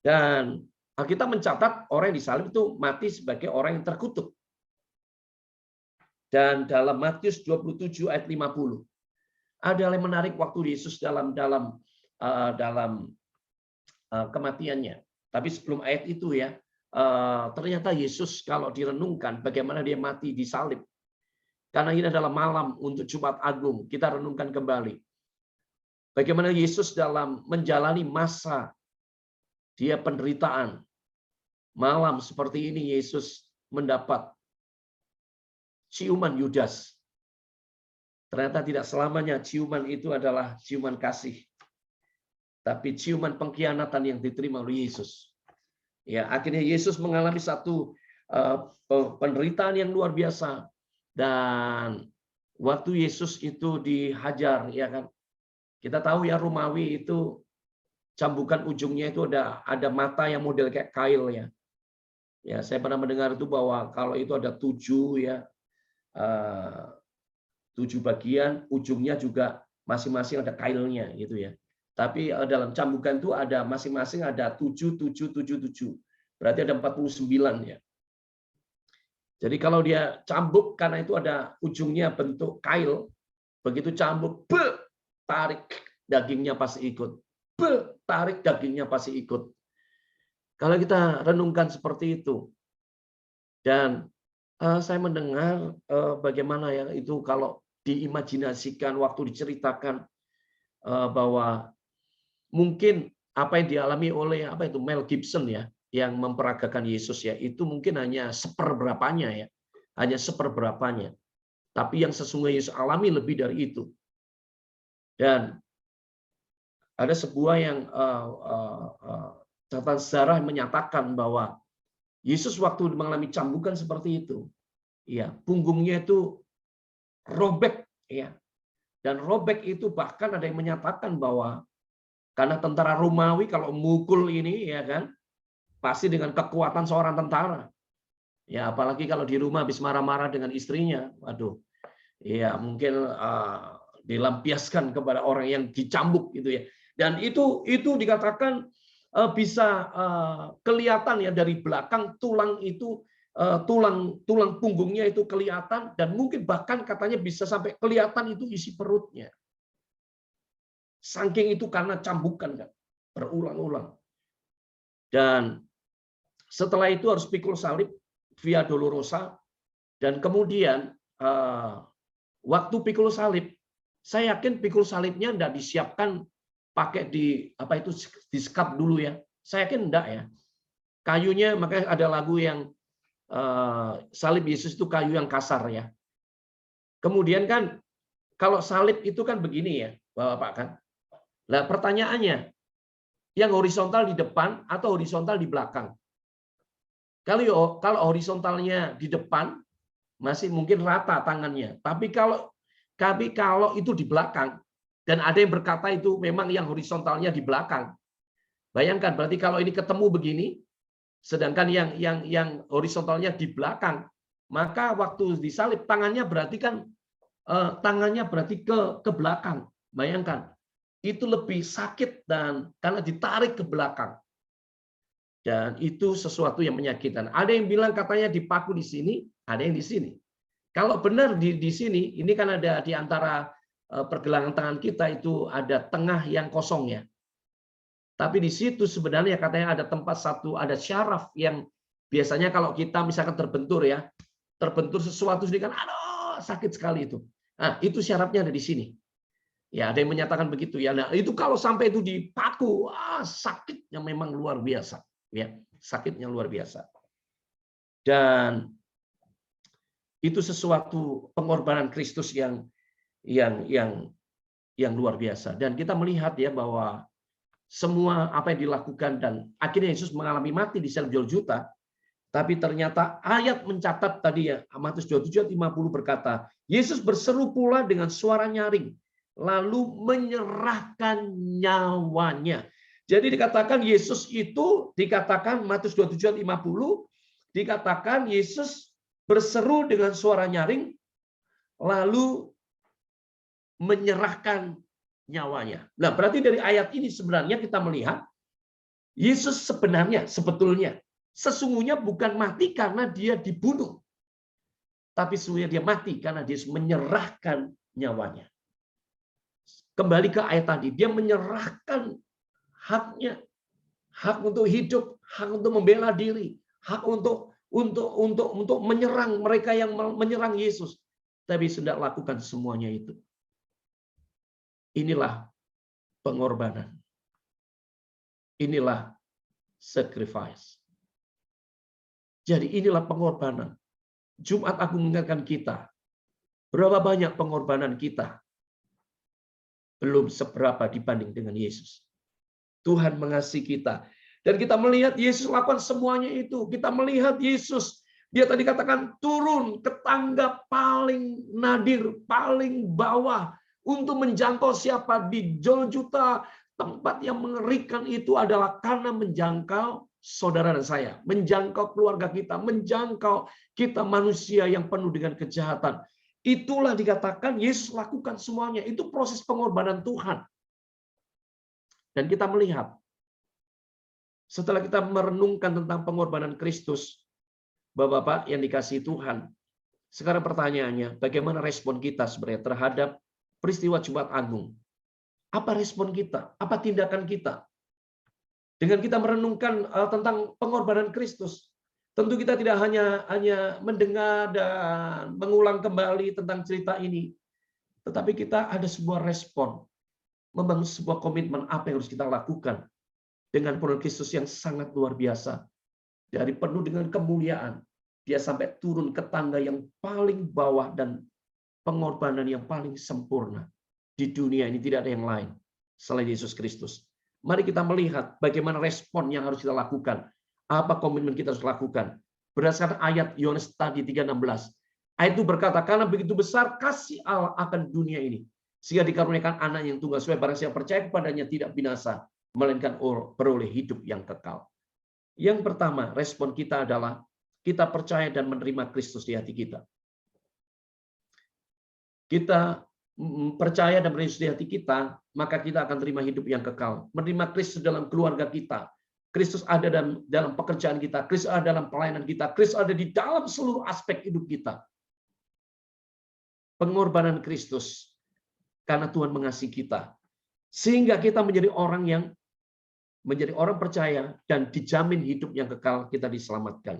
Dan Alkitab mencatat orang yang disalib itu mati sebagai orang yang terkutuk. Dan dalam Matius 27 ayat 50 ada yang menarik waktu Yesus dalam kematiannya. Tapi sebelum ayat itu ya, ternyata Yesus kalau direnungkan bagaimana dia mati disalib. Karena ini adalah malam untuk Jumat Agung, kita renungkan kembali. Bagaimana Yesus dalam menjalani masa dia penderitaan. Malam seperti ini Yesus mendapat ciuman Yudas. Ternyata tidak selamanya ciuman itu adalah ciuman kasih. Tapi ciuman pengkhianatan yang diterima oleh Yesus. Ya, akhirnya Yesus mengalami satu penderitaan yang luar biasa. Dan waktu Yesus itu dihajar, ya kan, kita tahu ya Romawi itu cambukan ujungnya itu ada mata yang model kayak kail ya. Ya, saya pernah mendengar itu bahwa kalau itu ada 7 ya, 7 bagian, ujungnya juga masing-masing ada kailnya gitu ya. Tapi dalam cambukan itu ada masing-masing ada 7, 7, 7, 7. Berarti ada 49 ya. Jadi kalau dia cambuk karena itu ada ujungnya bentuk kail, begitu cambuk, tarik dagingnya pasti ikut. Tarik dagingnya pasti ikut. Kalau kita renungkan seperti itu. Dan saya mendengar bagaimana ya itu kalau diimajinasikan waktu diceritakan bahwa mungkin apa yang dialami oleh Mel Gibson ya, yang memperagakan Yesus ya, itu mungkin hanya seperberapanya ya, hanya seperberapanya. Tapi yang sesungguhnya Yesus alami lebih dari itu. Dan ada sebuah yang catatan sejarah menyatakan bahwa Yesus waktu mengalami cambukan seperti itu, ya punggungnya itu robek ya, dan robek itu bahkan ada yang menyatakan bahwa karena tentara Romawi kalau mukul ini ya kan pasti dengan kekuatan seorang tentara. Ya apalagi kalau di rumah habis marah-marah dengan istrinya, waduh. Ya mungkin dilampiaskan kepada orang yang dicambuk gitu ya. Dan itu dikatakan bisa kelihatan ya dari belakang tulang itu tulang punggungnya itu kelihatan dan mungkin bahkan katanya bisa sampai kelihatan itu isi perutnya. Saking itu karena cambukan kan berulang-ulang. Dan setelah itu harus pikul salib via Dolorosa dan kemudian waktu pikul salib saya yakin pikul salibnya enggak disiapkan pakai disekap dulu ya. Saya yakin enggak ya. Kayunya makanya ada lagu yang salib Yesus itu kayu yang kasar ya. Kemudian kan kalau salib itu kan begini ya, Bapak kan. Nah, pertanyaannya Yang horizontal di depan atau horizontal di belakang. Kalau horizontalnya di depan masih mungkin rata tangannya. Tapi kalau itu di belakang dan ada yang berkata itu memang yang horizontalnya di belakang. Bayangkan berarti kalau ini ketemu begini, sedangkan yang horizontalnya di belakang, maka waktu disalib tangannya berarti kan ke belakang. Bayangkan. Itu lebih sakit dan karena ditarik ke belakang. Dan itu sesuatu yang menyakitkan. Ada yang bilang katanya dipaku di sini, ada yang di sini. Kalau benar di sini, ini kan ada di antara pergelangan tangan kita itu ada tengah yang kosongnya. Tapi di situ sebenarnya katanya ada tempat satu, ada syaraf yang biasanya kalau kita misalkan terbentur sesuatu sedikit kan, aduh sakit sekali itu. Nah, itu syarafnya ada di sini. Ya, ada yang menyatakan begitu ya. Nah, itu kalau sampai itu dipaku, sakitnya memang luar biasa, ya. Sakitnya luar biasa. Dan itu sesuatu pengorbanan Kristus yang luar biasa. Dan kita melihat ya bahwa semua apa yang dilakukan dan akhirnya Yesus mengalami mati di salib Golgota. Tapi ternyata ayat mencatat tadi ya, Matius 27:50 berkata, Yesus berseru pula dengan suara nyaring, lalu menyerahkan nyawanya. Jadi dikatakan Yesus itu, dikatakan Matius 27:50, dikatakan Yesus berseru dengan suara nyaring, lalu menyerahkan nyawanya. Nah, berarti dari ayat ini sebenarnya kita melihat, Yesus sebetulnya, sesungguhnya bukan mati karena dia dibunuh. Tapi sesungguhnya dia mati karena dia menyerahkan nyawanya. Kembali ke ayat tadi, dia menyerahkan haknya, hak untuk hidup, hak untuk membela diri, hak untuk menyerang mereka yang menyerang Yesus. Tapi sudah lakukan semuanya itu. Inilah pengorbanan. Inilah sacrifice. Jadi inilah pengorbanan. Jumat Agung mengingatkan kita, berapa banyak pengorbanan kita belum seberapa dibanding dengan Yesus. Tuhan mengasihi kita. Dan kita melihat Yesus lakukan semuanya itu. Kita melihat Yesus, dia tadi katakan turun ke tangga paling nadir, paling bawah untuk menjangkau siapa di Golgota. Tempat yang mengerikan itu adalah karena menjangkau saudara dan saya, menjangkau keluarga kita, menjangkau kita manusia yang penuh dengan kejahatan. Itulah dikatakan Yesus lakukan semuanya. Itu proses pengorbanan Tuhan. Dan kita melihat, setelah kita merenungkan tentang pengorbanan Kristus, Bapak-bapak yang dikasihi Tuhan, sekarang pertanyaannya, bagaimana respon kita sebenarnya terhadap peristiwa Jumat Agung? Apa respon kita? Apa tindakan kita? Dengan kita merenungkan tentang pengorbanan Kristus, tentu kita tidak hanya mendengar dan mengulang kembali tentang cerita ini, tetapi kita ada sebuah respon, membangun sebuah komitmen apa yang harus kita lakukan dengan pengorbanan Kristus yang sangat luar biasa. Dari penuh dengan kemuliaan, dia sampai turun ke tangga yang paling bawah dan pengorbanan yang paling sempurna. Di dunia ini tidak ada yang lain selain Yesus Kristus. Mari kita melihat bagaimana respon yang harus kita lakukan. Apa komitmen kita harus lakukan? Berdasarkan ayat Yohanes tadi 3:16. Ayat itu berkata, karena begitu besar kasih Allah akan dunia ini, sehingga dikaruniakan anak yang tunggal, supaya barang siapa percaya kepadanya tidak binasa, melainkan beroleh hidup yang kekal. Yang pertama, respon kita adalah kita percaya dan menerima Kristus di hati kita. Kita percaya dan menerima Kristus di hati kita, maka kita akan terima hidup yang kekal. Menerima Kristus dalam keluarga kita, Kristus ada dalam pekerjaan kita, Kristus ada dalam pelayanan kita, Kristus ada di dalam seluruh aspek hidup kita. Pengorbanan Kristus karena Tuhan mengasihi kita, sehingga kita menjadi orang percaya dan dijamin hidup yang kekal, kita diselamatkan.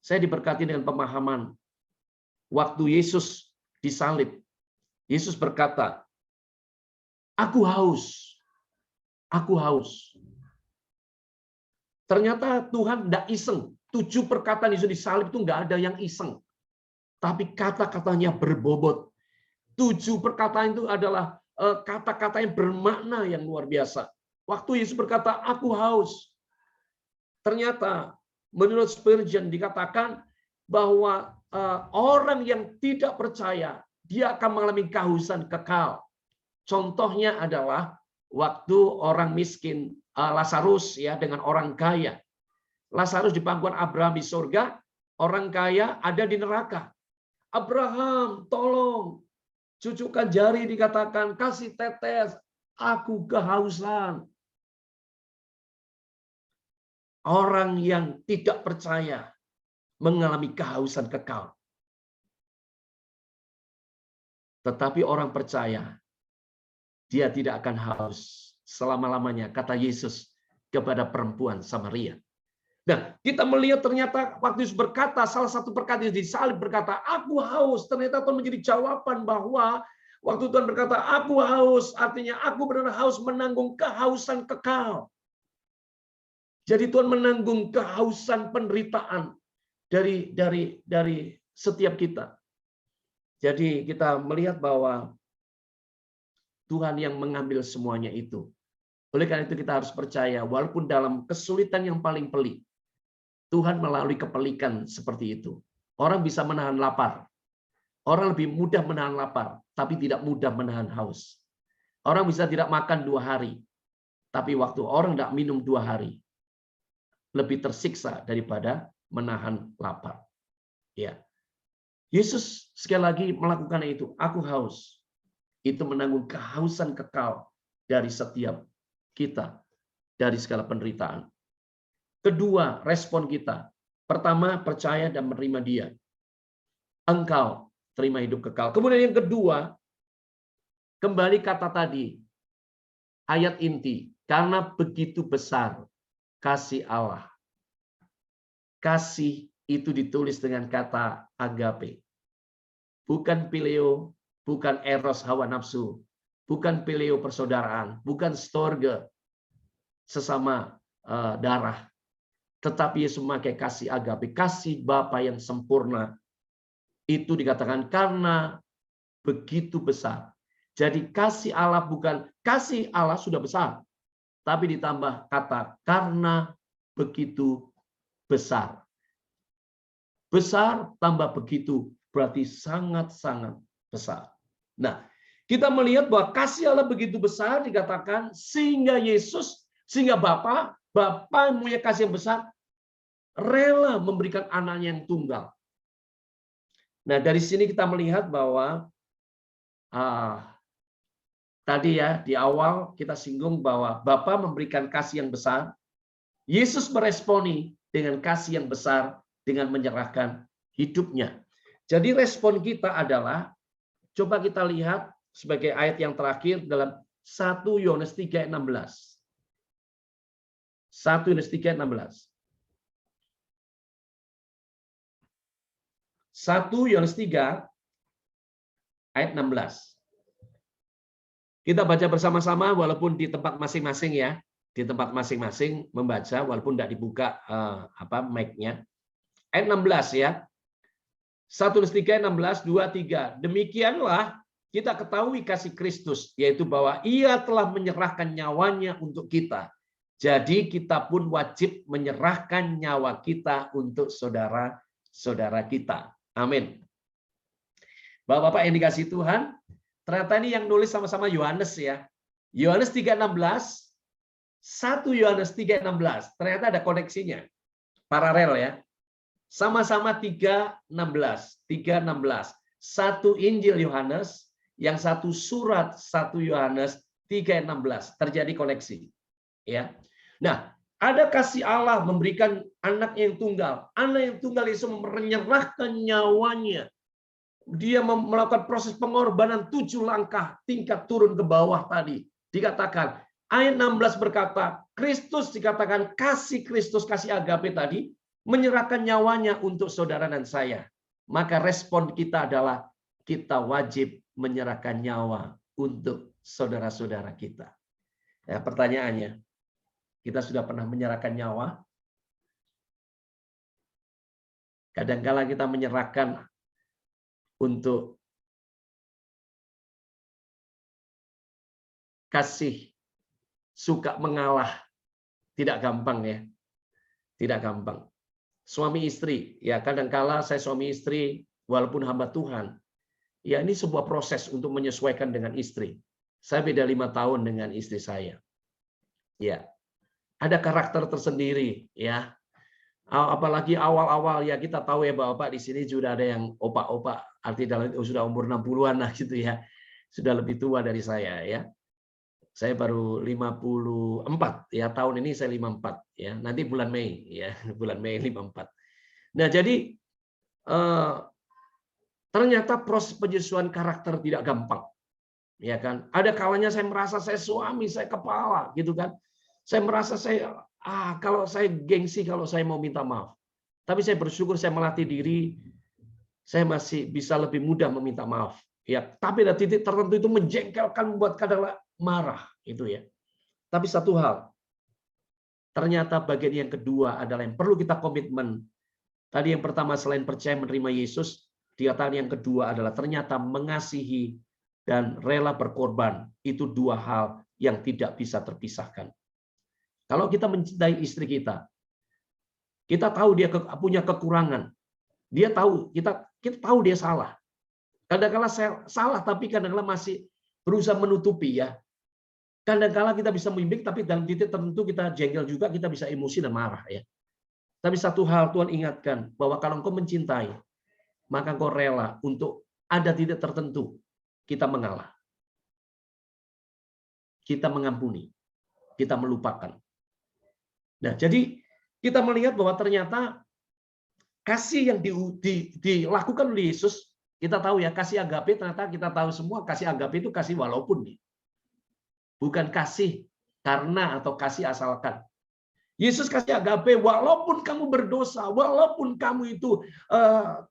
Saya diberkati dengan pemahaman waktu Yesus disalib. Yesus berkata, "Aku haus. Aku haus." Ternyata Tuhan tidak iseng. 7 perkataan Yesus disalib itu nggak ada yang iseng. Tapi kata-katanya berbobot. 7 perkataan itu adalah kata-kata yang bermakna yang luar biasa. Waktu Yesus berkata, aku haus. Ternyata menurut Spurgeon dikatakan bahwa orang yang tidak percaya, dia akan mengalami kehausan kekal. Contohnya adalah waktu orang miskin, Lazarus ya dengan orang kaya. Lazarus di pangkuan Abraham di surga, orang kaya ada di neraka. Abraham, tolong. Cucukkan jari dikatakan, kasih tetes, aku kehausan. Orang yang tidak percaya mengalami kehausan kekal. Tetapi orang percaya, dia tidak akan haus selama-lamanya, kata Yesus kepada perempuan Samaria. Nah, kita melihat ternyata waktu Yesus berkata, salah satu perkataan di salib berkata, aku haus. Ternyata Tuhan menjadi jawaban bahwa waktu Tuhan berkata, aku haus, artinya aku benar haus menanggung kehausan kekal. Jadi Tuhan menanggung kehausan penderitaan dari setiap kita. Jadi kita melihat bahwa Tuhan yang mengambil semuanya itu. Oleh karena itu kita harus percaya, walaupun dalam kesulitan yang paling pelik, Tuhan melalui kepelikan seperti itu. Orang bisa menahan lapar. Orang lebih mudah menahan lapar, tapi tidak mudah menahan haus. Orang bisa tidak makan 2 hari, tapi waktu orang tidak minum 2 hari, lebih tersiksa daripada menahan lapar. Ya, Yesus sekali lagi melakukan itu. Aku haus. Itu menanggung kehausan kekal dari setiap kita, dari segala penderitaan. Kedua, respon kita. Pertama, percaya dan menerima Dia. Engkau terima hidup kekal. Kemudian yang kedua, kembali kata tadi, ayat inti. Karena begitu besar kasih Allah. Kasih itu ditulis dengan kata agape. Bukan phileo, bukan eros hawa nafsu, bukan phileo persaudaraan, bukan storge sesama darah. Tetapi Yesus memakai kasih agape, kasih Bapa yang sempurna. Itu dikatakan karena begitu besar. Jadi kasih Allah bukan, kasih Allah sudah besar. Tapi ditambah kata karena begitu besar. Besar tambah begitu berarti sangat-sangat besar. Nah, kita melihat bahwa kasih Allah begitu besar dikatakan sehingga Yesus, sehingga Bapa yang punya kasih yang besar rela memberikan anaknya yang tunggal. Nah, dari sini kita melihat bahwa tadi ya di awal kita singgung bahwa Bapa memberikan kasih yang besar, Yesus meresponi dengan kasih yang besar dengan menyerahkan hidupnya. Jadi respon kita adalah, coba kita lihat sebagai ayat yang terakhir dalam 1 Yohanes 3:16. 1 Yohanes 3:16. 1 Yohanes 3 ayat 16. Kita baca bersama-sama walaupun di tempat masing-masing ya. Di tempat masing-masing membaca walaupun tidak dibuka mic-nya. Ayat 16 ya. 1 Yohanes 3 16 2 3. Demikianlah kita ketahui kasih Kristus, yaitu bahwa Ia telah menyerahkan nyawanya untuk kita. Jadi kita pun wajib menyerahkan nyawa kita untuk saudara-saudara kita. Amin. Bapak-bapak yang dikasihi Tuhan, ternyata ini yang nulis sama-sama Yohanes ya. Yohanes 3:16, 1 Yohanes 3:16. Ternyata ada koneksinya. Paralel ya. Sama-sama 3:16. 3:16. Satu Injil Yohanes, yang satu surat 1 Yohanes 3:16. Terjadi koneksi. Ya. Nah, ada kasih Allah memberikan anak yang tunggal. Anak yang tunggal itu menyerahkan nyawanya. Dia melakukan proses pengorbanan 7 langkah tingkat turun ke bawah tadi. Dikatakan, ayat 16 berkata, Kristus dikatakan kasih Kristus, kasih agape tadi, menyerahkan nyawanya untuk saudara dan saya. Maka respon kita adalah kita wajib menyerahkan nyawa untuk saudara-saudara kita. Ya, pertanyaannya, kita sudah pernah menyerahkan nyawa? Kadang-kala kita menyerahkan untuk kasih suka mengalah. Tidak gampang ya. Tidak gampang. Suami istri, ya kadangkala saya suami istri, walaupun hamba Tuhan, ya ini sebuah proses untuk menyesuaikan dengan istri. Saya beda 5 tahun dengan istri saya. Ya, ada karakter tersendiri, ya. Apalagi awal-awal ya kita tahu ya Bapak di sini sudah ada yang opa-opa, arti dalam sudah umur 60-an lah gitu ya. Sudah lebih tua dari saya ya. Saya baru 54 ya, tahun ini saya 54 ya. Nanti bulan Mei ya, bulan Mei 54. Nah, jadi ternyata proses penyesuaian karakter tidak gampang. Ya kan? Ada kalanya saya merasa saya suami, saya kepala gitu kan. Saya merasa saya kalau saya gengsi kalau saya mau minta maaf. Tapi saya bersyukur saya melatih diri, saya masih bisa lebih mudah meminta maaf. Ya, tapi ada titik tertentu itu menjengkelkan, membuat kadang marah itu ya. Tapi satu hal, ternyata bagian yang kedua adalah yang perlu kita komitmen. Tadi yang pertama selain percaya menerima Yesus, dikatakan yang kedua adalah ternyata mengasihi dan rela berkorban. Itu dua hal yang tidak bisa terpisahkan. Kalau kita mencintai istri kita tahu dia punya kekurangan. Dia tahu, kita tahu dia salah. Kadang-kala salah, tapi kadang-kala masih berusaha menutupi ya. Kadang-kala kita bisa membimbing, tapi dalam titik tertentu kita jengkel juga, kita bisa emosi dan marah ya. Tapi satu hal Tuhan ingatkan, bahwa kalau engkau mencintai, maka engkau rela untuk ada titik tertentu, kita mengalah. Kita mengampuni. Kita melupakan. Nah, jadi kita melihat bahwa ternyata kasih yang dilakukan oleh Yesus, kita tahu ya, kasih agape ternyata kita tahu semua, kasih agape itu kasih walaupun. Bukan kasih karena atau kasih asalkan. Yesus kasih agape walaupun kamu berdosa, walaupun kamu itu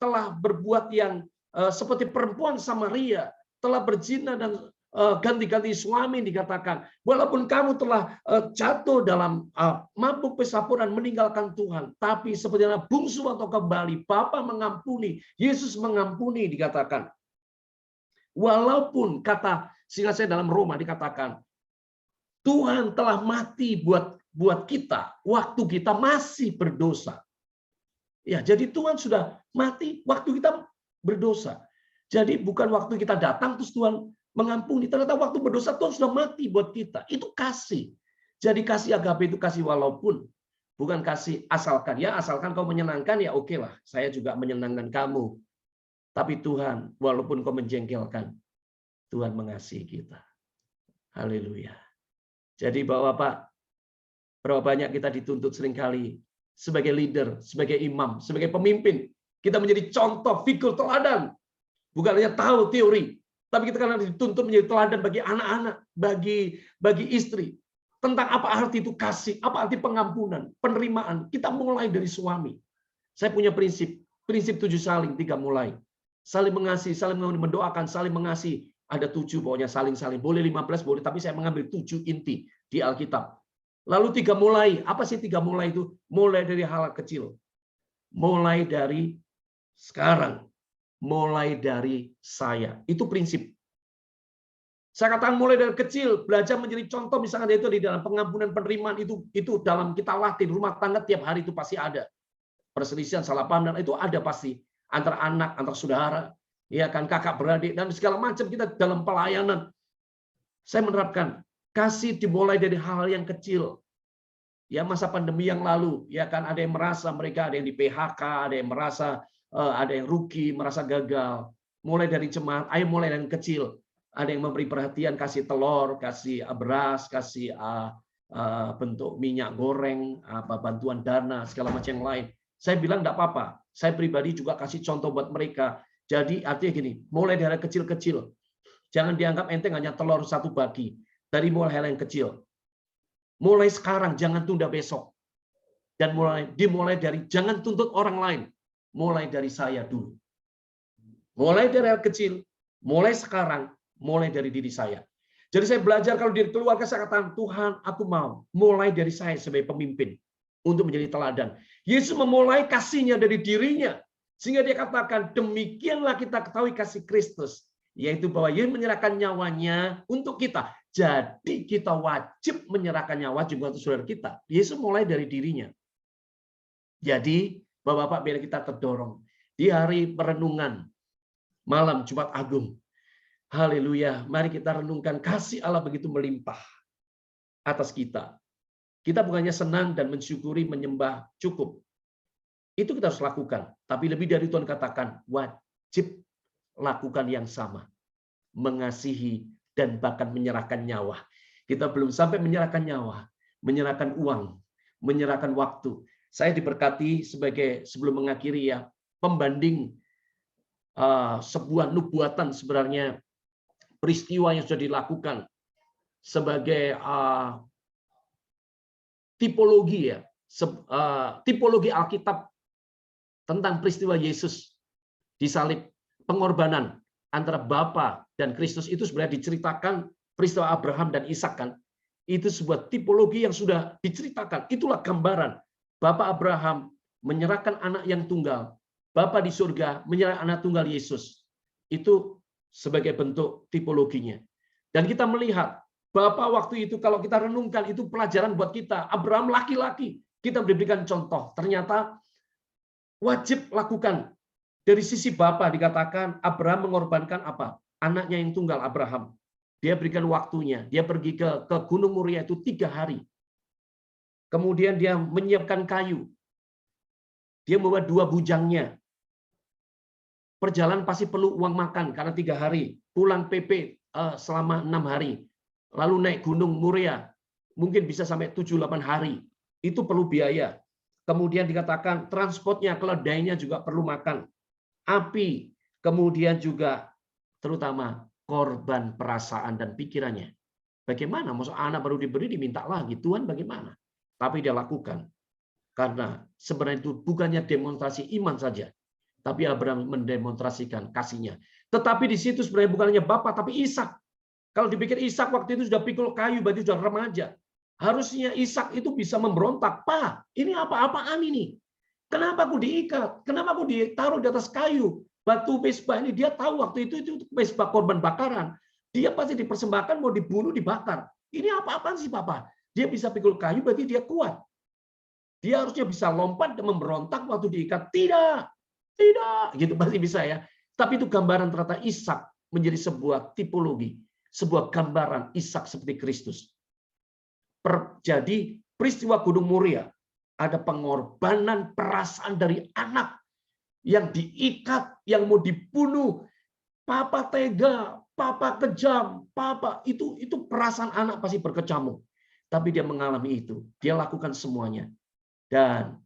telah berbuat yang seperti perempuan Samaria, telah berzina dan ganti-ganti suami dikatakan, walaupun kamu telah jatuh dalam mabuk pesapuran meninggalkan Tuhan, tapi seperti bungsu atau kembali, Bapa mengampuni, Yesus mengampuni dikatakan. Walaupun kata sehingga saya dalam Roma dikatakan, Tuhan telah mati buat kita, waktu kita masih berdosa. Ya, jadi Tuhan sudah mati waktu kita berdosa. Jadi bukan waktu kita datang terus Tuhan mengampuni. Ternyata waktu berdosa Tuhan sudah mati buat kita. Itu kasih. Jadi kasih agape itu kasih walaupun. Bukan kasih asalkan. Ya asalkan kau menyenangkan ya oke lah. Saya juga menyenangkan kamu. Tapi Tuhan walaupun kau menjengkelkan, Tuhan mengasihi kita. Haleluya. Jadi Bapak, berapa banyak kita dituntut seringkali sebagai leader, sebagai imam, sebagai pemimpin. Kita menjadi contoh, figur teladan. Bukan hanya tahu teori, tapi kita kan dituntut menjadi teladan bagi anak-anak, bagi istri. Tentang apa arti itu kasih, apa arti pengampunan, penerimaan. Kita mulai dari suami. Saya punya prinsip 7 saling, 3 mulai. Saling mengasihi, saling mendoakan, saling mengasihi. Ada 7 pokoknya saling-saling. Boleh 15, boleh, tapi saya mengambil 7 inti di Alkitab. Lalu 3 mulai. Apa sih 3 mulai itu? Mulai dari hal kecil. Mulai dari sekarang. Mulai dari saya. Itu prinsip. Saya katakan mulai dari kecil, belajar menjadi contoh, misalnya itu di dalam pengampunan penerimaan itu dalam kita latih rumah tangga tiap hari itu pasti ada. Perselisihan, salah paham dan itu ada pasti antara anak, antar saudara, ya kan kakak beradik dan segala macam kita dalam pelayanan. Saya menerapkan kasih dimulai dari hal yang kecil. Ya masa pandemi yang lalu, ya kan ada yang merasa mereka ada yang di PHK, ada yang merasa ada yang rugi, merasa gagal. Mulai dari jemaat, ayo mulai dari kecil. Ada yang memberi perhatian, kasih telur, kasih beras, kasih bentuk minyak goreng, bantuan dana, segala macam yang lain. Saya bilang enggak apa-apa. Saya pribadi juga kasih contoh buat mereka. Jadi artinya gini, mulai dari kecil-kecil. Jangan dianggap enteng hanya telur 1 bagi. Dari mulai hal yang kecil. Mulai sekarang, jangan tunda besok. Dan dimulai dari jangan tuntut orang lain. Mulai dari saya dulu. Mulai dari hal kecil, mulai sekarang, mulai dari diri saya. Jadi saya belajar kalau di keluarga saya katakan, Tuhan aku mau mulai dari saya sebagai pemimpin untuk menjadi teladan. Yesus memulai kasihnya dari dirinya. Sehingga dia katakan, demikianlah kita ketahui kasih Kristus. Yaitu bahwa Yesus menyerahkan nyawanya untuk kita. Jadi kita wajib menyerahkan nyawa juga untuk saudara kita. Yesus mulai dari dirinya. Jadi Bapak-bapak, biar kita terdorong di hari perenungan malam Jumat Agung. Haleluya. Mari kita renungkan kasih Allah begitu melimpah atas kita. Kita bukannya senang dan mensyukuri, menyembah, cukup. Itu kita harus lakukan. Tapi lebih dari Tuhan katakan, wajib lakukan yang sama. Mengasihi dan bahkan menyerahkan nyawa. Kita belum sampai menyerahkan nyawa, menyerahkan uang, menyerahkan waktu. Saya diberkati sebagai, sebelum mengakhiri ya, pembanding sebuah nubuatan sebenarnya, peristiwa yang sudah dilakukan sebagai tipologi ya, tipologi Alkitab tentang peristiwa Yesus disalib, pengorbanan antara Bapa dan Kristus itu sebenarnya diceritakan peristiwa Abraham dan Ishak kan. Itu sebuah tipologi yang sudah diceritakan. Itulah gambaran Bapa Abraham menyerahkan anak yang tunggal, Bapa di surga menyerahkan anak tunggal Yesus. Itu sebagai bentuk tipologinya. Dan kita melihat Bapa waktu itu, kalau kita renungkan, itu pelajaran buat kita. Abraham laki-laki, kita berikan contoh. Ternyata wajib lakukan. Dari sisi Bapa dikatakan Abraham mengorbankan apa? Anaknya yang tunggal Abraham. Dia berikan waktunya. Dia pergi ke Gunung Moria itu 3 hari. Kemudian dia menyiapkan kayu. Dia membawa 2 bujangnya. Perjalanan pasti perlu uang makan karena 3 hari. Pulang PP selama 6 hari. Lalu naik Gunung Moria. Mungkin bisa sampai 7-8 hari. Itu perlu biaya. Kemudian dikatakan transportnya, keledainya juga perlu makan. Api, kemudian juga terutama korban perasaan dan pikirannya. Bagaimana? Maksud anak baru diberi diminta lagi. Tuhan bagaimana? Tapi dia lakukan. Karena sebenarnya itu bukannya demonstrasi iman saja. Tapi Abraham mendemonstrasikan kasihnya. Tetapi di situ sebenarnya bukan hanya Bapak, tapi Ishak. Kalau dipikir Ishak waktu itu sudah pikul kayu, berarti sudah remaja. Harusnya Ishak itu bisa memberontak. Pak, ini apa-apaan ini? Kenapa aku diikat? Kenapa aku ditaruh di atas kayu? Batu mesbah ini dia tahu waktu itu mesbah korban bakaran. Dia pasti dipersembahkan mau dibunuh, dibakar. Ini apa-apaan sih Papa? Dia bisa pikul kayu berarti dia kuat. Dia harusnya bisa lompat dan memberontak waktu diikat. Tidak. Gitu pasti bisa ya. Tapi itu gambaran ternyata Ishak menjadi sebuah tipologi. Sebuah gambaran Ishak seperti Kristus. Jadi peristiwa Gunung Moria. Ada pengorbanan perasaan dari anak yang diikat, yang mau dibunuh. Papa tega, papa kejam, papa itu perasaan anak pasti berkecamuk. Tapi dia mengalami itu, dia lakukan semuanya. Dan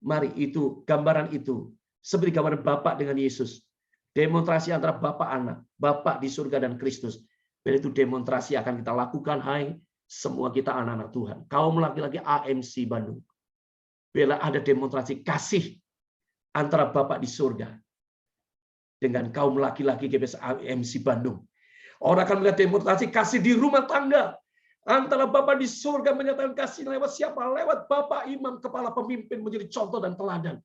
mari itu gambaran itu seperti gambaran Bapak dengan Yesus. Demonstrasi antara Bapak anak, Bapak di surga dan Kristus. Dan itu demonstrasi akan kita lakukan, hai semua kita anak-anak Tuhan. Kaum laki-laki AMC Bandung. Bila ada demonstrasi kasih antara Bapak di surga dengan kaum laki-laki GBS AMC Bandung. Orang akan melihat demonstrasi kasih di rumah tangga. Antara Bapak di surga menyatakan kasih lewat siapa? Lewat Bapak imam, kepala pemimpin menjadi contoh dan teladan.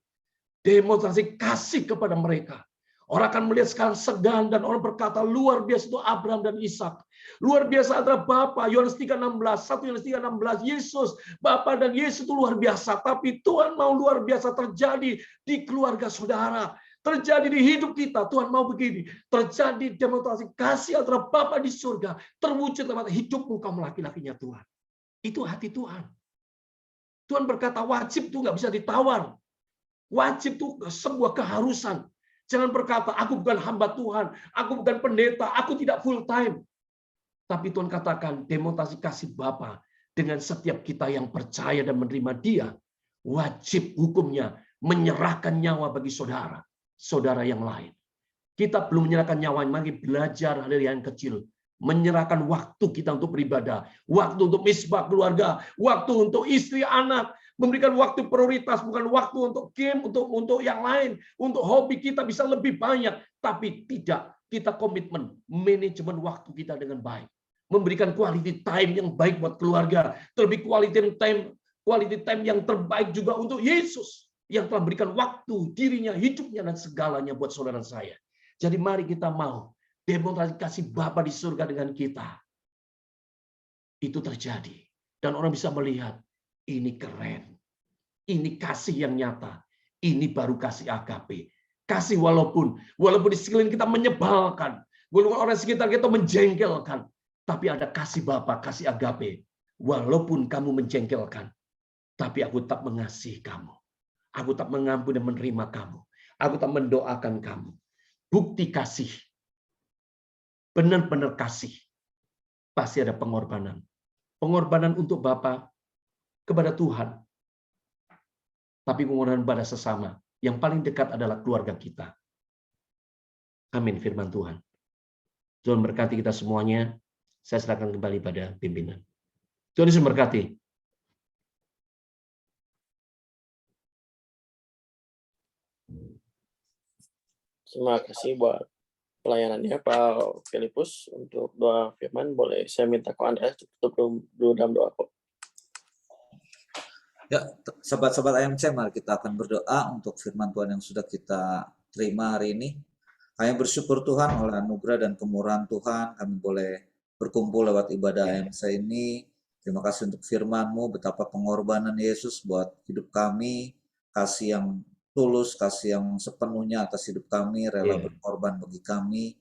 Demonstrasi kasih kepada mereka. Orang akan melihat sekarang segan dan orang berkata luar biasa itu Abraham dan Ishak. Luar biasa antara Bapa, Yohanes 3:16, 1 Yohanes 3:16, Yesus, Bapa dan Yesus itu luar biasa. Tapi Tuhan mau luar biasa terjadi di keluarga saudara. Terjadi di hidup kita. Tuhan mau begini. Terjadi demonstrasi kasih antara Bapa di surga. Terwujud lewat hidupmu kaum laki-lakinya Tuhan. Itu hati Tuhan. Tuhan berkata wajib itu nggak bisa ditawar. Wajib itu sebuah keharusan. Jangan berkata, aku bukan hamba Tuhan, aku bukan pendeta, aku tidak full time. Tapi Tuhan katakan, demonstrasi kasih Bapa dengan setiap kita yang percaya dan menerima Dia, wajib hukumnya menyerahkan nyawa bagi saudara yang lain. Kita belum menyerahkan nyawa, mari belajar hal yang kecil. Menyerahkan waktu kita untuk beribadah, waktu untuk misbah keluarga, waktu untuk istri anak, memberikan waktu prioritas, bukan waktu untuk game, untuk yang lain, untuk hobi kita bisa lebih banyak, tapi tidak, kita komitmen manajemen waktu kita dengan baik, memberikan quality time yang baik buat keluarga, terlebih quality time yang terbaik juga untuk Yesus yang telah memberikan waktu, dirinya, hidupnya dan segalanya buat saudara saya. Jadi mari kita mau demonstrasi kasih Bapa di surga dengan kita. itu terjadi. Dan orang bisa melihat, ini keren. Ini kasih yang nyata. Ini baru kasih agape. Kasih walaupun di sekeliling kita menyebalkan. Walaupun orang sekitar kita menjengkelkan. Tapi ada kasih Bapa, kasih agape. Walaupun kamu menjengkelkan. Tapi aku tetap mengasihi kamu. Aku tetap mengampuni dan menerima kamu. Aku tetap mendoakan kamu. Bukti kasih. Benar-benar kasih. Pasti ada pengorbanan. Pengorbanan untuk Bapa kepada Tuhan. Tapi pengorbanan pada sesama. Yang paling dekat adalah keluarga kita. Amin firman Tuhan. Tuhan berkati kita semuanya. Saya serahkan kembali pada pimpinan. Tuhan Yesus berkati. Terima kasih buat pelayanannya Pak Filipus. Untuk doa firman, boleh saya minta Ko Andreas tutup dulu dalam doa kok. Ya, sahabat-sahabat AMC, mari kita akan berdoa untuk firman Tuhan yang sudah kita terima hari ini. Kami bersyukur Tuhan oleh anugerah dan kemurahan Tuhan, kami boleh berkumpul lewat ibadah AMC ini. Terima kasih untuk firman-Mu, betapa pengorbanan Yesus buat hidup kami, kasih yang tulus, kasih yang sepenuhnya atas hidup kami, rela berkorban bagi kami.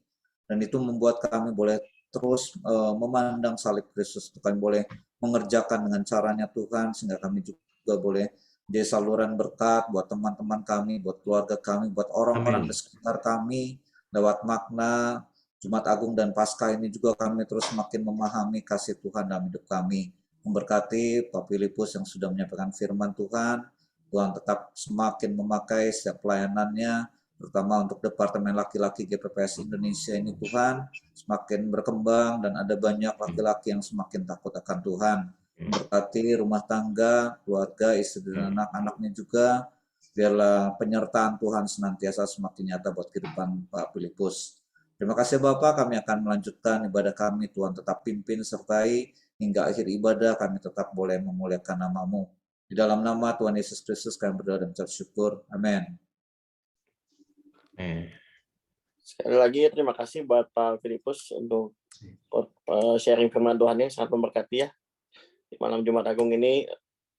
Dan itu membuat kami boleh terus memandang salib Kristus. Kami boleh mengerjakan dengan caranya Tuhan, sehingga kami juga boleh jadi saluran berkat buat teman-teman kami, buat keluarga kami, buat orang-orang di sekitar kami. Lewat makna Jumat Agung dan Paskah ini juga kami terus makin memahami kasih Tuhan dalam hidup kami. Memberkati Pak Filipus yang sudah menyampaikan firman Tuhan. Tuhan tetap semakin memakai setiap pelayanannya, terutama untuk Departemen Laki-laki GPPS Indonesia ini Tuhan, semakin berkembang dan ada banyak laki-laki yang semakin takut akan Tuhan. Berkati rumah tangga, keluarga, istri dan anak-anaknya juga, biarlah penyertaan Tuhan senantiasa semakin nyata buat kehidupan Pak Filipus. Terima kasih Bapak, kami akan melanjutkan ibadah kami, Tuhan tetap pimpin sertai, hingga akhir ibadah kami tetap boleh memuliakan nama-Mu. Di dalam nama Tuhan Yesus Kristus kami berdoa dan mengucap syukur. Amin. Sekali lagi terima kasih buat Pak Filipus untuk sharing firman Tuhan yang sangat memberkati ya. Di malam Jumat Agung ini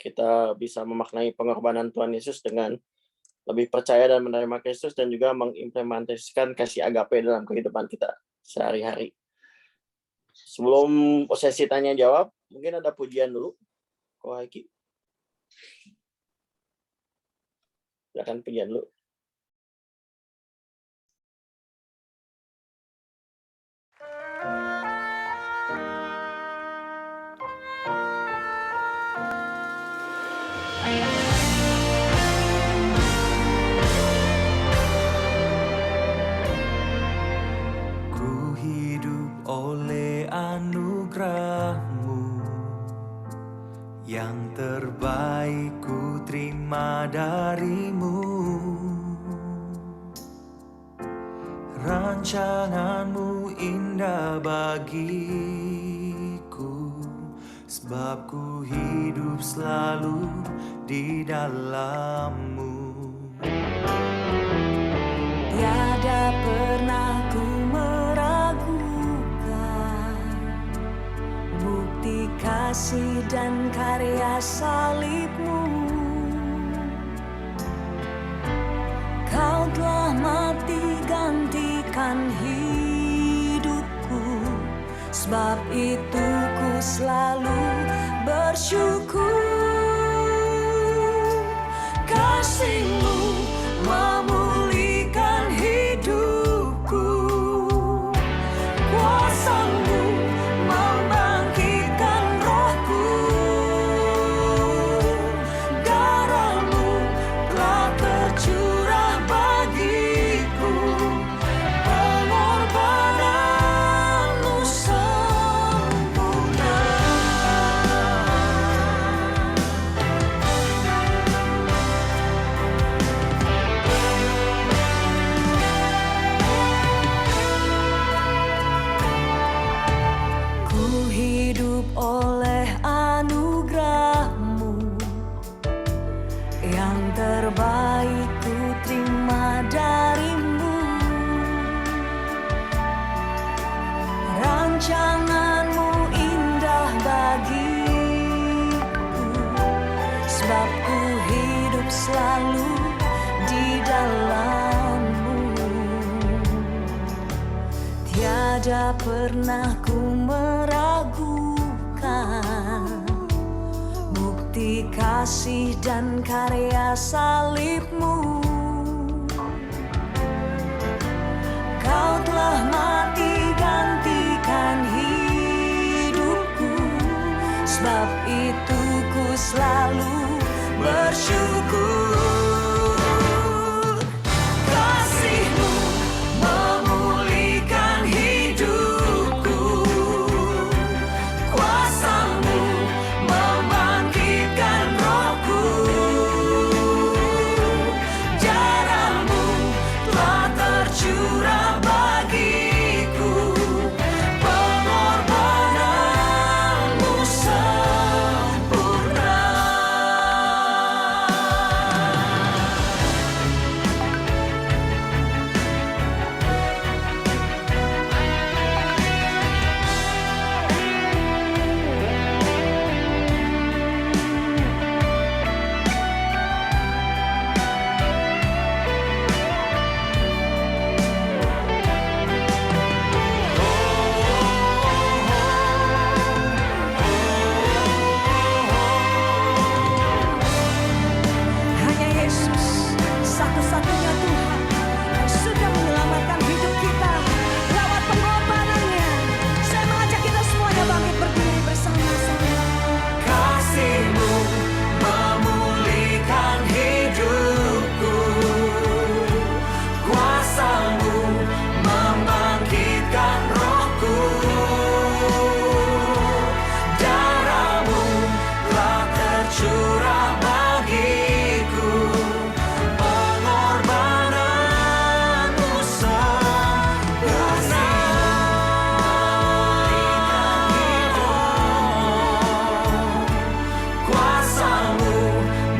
kita bisa memaknai pengorbanan Tuhan Yesus dengan lebih percaya dan menerima Kristus dan juga mengimplementasikan kasih agape dalam kehidupan kita sehari-hari. Sebelum sesi tanya jawab, mungkin ada pujian dulu. Ko Haiki. Silakan pujian dulu. Ku hidup oleh anugerah-Mu, yang terbaik ku terima dari-Mu. Rancangan-Mu indah bagiku, sebab ku hidup selalu di dalam-Mu. Tiada pernah ku meragukan bukti kasih dan karya salib-Mu. Kau telah mati gantikan hidupku, sebab itu ku selalu bersyukur. Kasih-Mu memulihkan hidupku, kuasa-Mu membangkitkan rohku, darah-Mu telah tercurah bagiku, pengorbanan-Mu sempurna. Tiada pernah ku meragukan bukti kasih dan karya salib-Mu. Kau telah mati gantikan hidupku, sebab itu ku selalu bersyukur. Kasih-Mu memulihkan hidupku, kuasa-Mu membangkitkan rohku, darah-Mu telah tercurah bagiku, pengorbanan-Mu sempurna. Hanya Yesus satu-satunya Tuhan yang sudah menyelamatkan hidup kita lewat pengorbanannya. Saya mengajak kita semuanya bangkit berdiri bersama-sama. Kasih-Mu memulihkan hidupku, kuasa-Mu membangkitkan rohku, darah-Mu telah tercurah bagiku, pengorbanan-Mu sempurna. Kuasa-Mu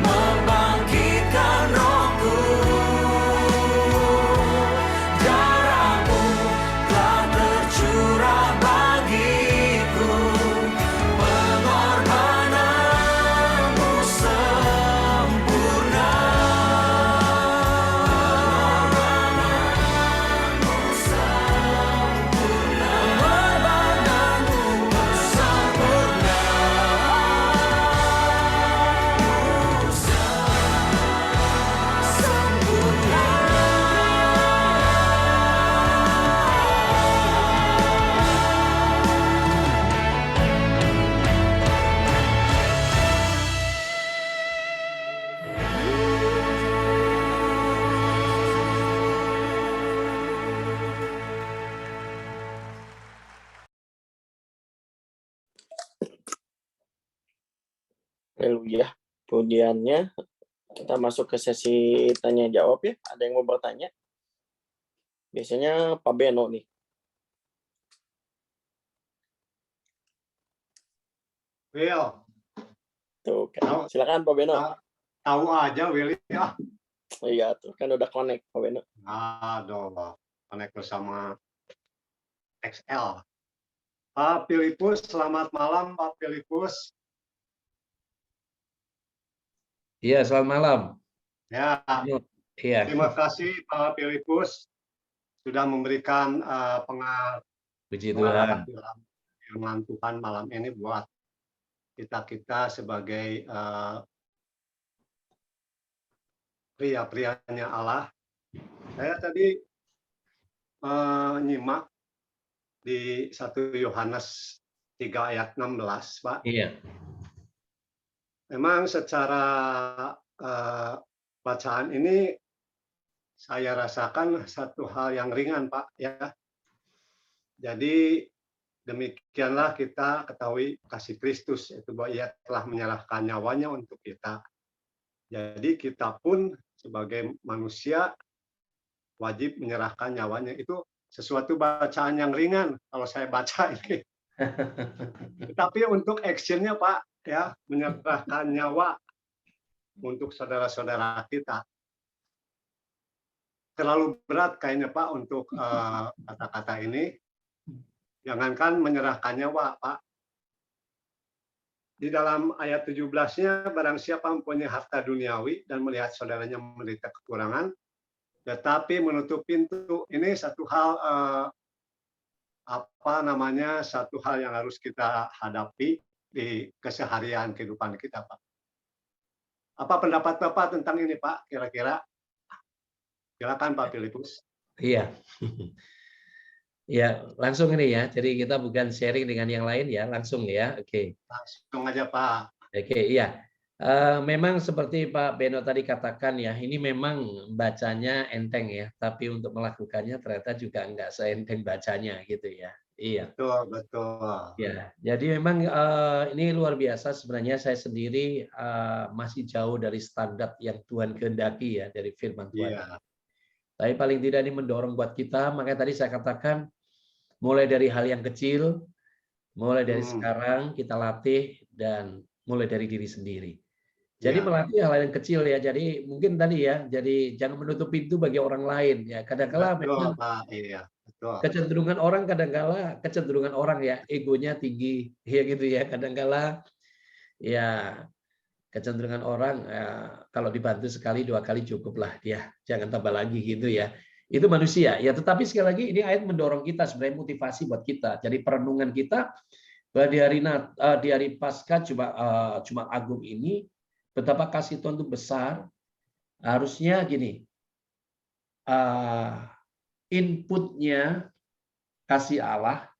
membangkitkan rohku, darah-Mu telah tercurah bagiku, pengorbanan-Mu sempurna. Pengorbanan-Mu sempurna. Pengorbanan-Mu sempurna. Haleluya. Kemudiannya kita masuk ke sesi tanya jawab ya. Ada yang mau bertanya? Biasanya Pak Beno nih. Will, Tuh, kan. Silakan Pak Beno. tahu aja Willy ya. Iya tuh, kan udah connect Pak Beno. Aduh, connect bersama XL. Pak Filipus, selamat malam Pak Filipus. Iya, selamat malam. Ya, Iya, terima kasih Pak Filipus sudah memberikan puji Tuhan. firman Tuhan malam ini buat kita sebagai pria-prianya Allah. Saya tadi menyimak di 1 Yohanes 3 ayat 16, Pak. Iya. Memang secara bacaan ini saya rasakan satu hal yang ringan, Pak, ya. Jadi demikianlah kita ketahui kasih Kristus, itu bahwa Ia telah menyerahkan nyawanya untuk kita. Jadi kita pun sebagai manusia wajib menyerahkan nyawanya. Itu sesuatu bacaan yang ringan kalau saya baca ini. Tapi untuk actionnya Pak, ya, menyerahkan nyawa untuk saudara-saudara kita. Terlalu berat kayaknya Pak untuk kata-kata ini. Jangankan menyerahkan nyawa, Pak. Di dalam ayat 17-nya, barang siapa mempunyai harta duniawi dan melihat saudaranya menderita kekurangan, tetapi menutup pintu. Ini satu hal satu hal yang harus kita hadapi di keseharian kehidupan kita, Pak. Apa pendapat Bapak tentang ini, Pak? Kira-kira? Silakan Pak Filipus. Iya. Ya, langsung ini ya. Jadi kita bukan sharing dengan yang lain ya, langsung ya. Oke. Langsung aja Pak. Oke, iya. Memang seperti Pak Beno tadi katakan ya, ini memang bacanya enteng ya, tapi untuk melakukannya ternyata juga enggak seenteng bacanya gitu ya. Iya. Betul, betul. Ya, jadi memang ini luar biasa sebenarnya saya sendiri masih jauh dari standar yang Tuhan kehendaki ya dari firman Tuhan. Iya. Tapi paling tidak ini mendorong buat kita, makanya tadi saya katakan mulai dari hal yang kecil, mulai dari sekarang kita latih dan mulai dari diri sendiri. Jadi Ya. melatih hal yang kecil ya. Jadi mungkin tadi ya, jadi jangan menutup pintu bagi orang lain ya. Kadang-kala Betul, memang Pak. Iya, betul. kecenderungan orang ya egonya tinggi ya gitu ya. Kadang-kala ya kecenderungan orang kalau dibantu sekali 2 kali cukuplah dia, jangan tambah lagi gitu ya. Itu manusia ya. Tetapi sekali lagi ini ayat mendorong kita sebenarnya motivasi buat kita. Jadi perenungan kita bahwa di hari Paskah Jumat Agung ini betapa kasih Tuhan itu besar. Harusnya gini, inputnya kasih Allah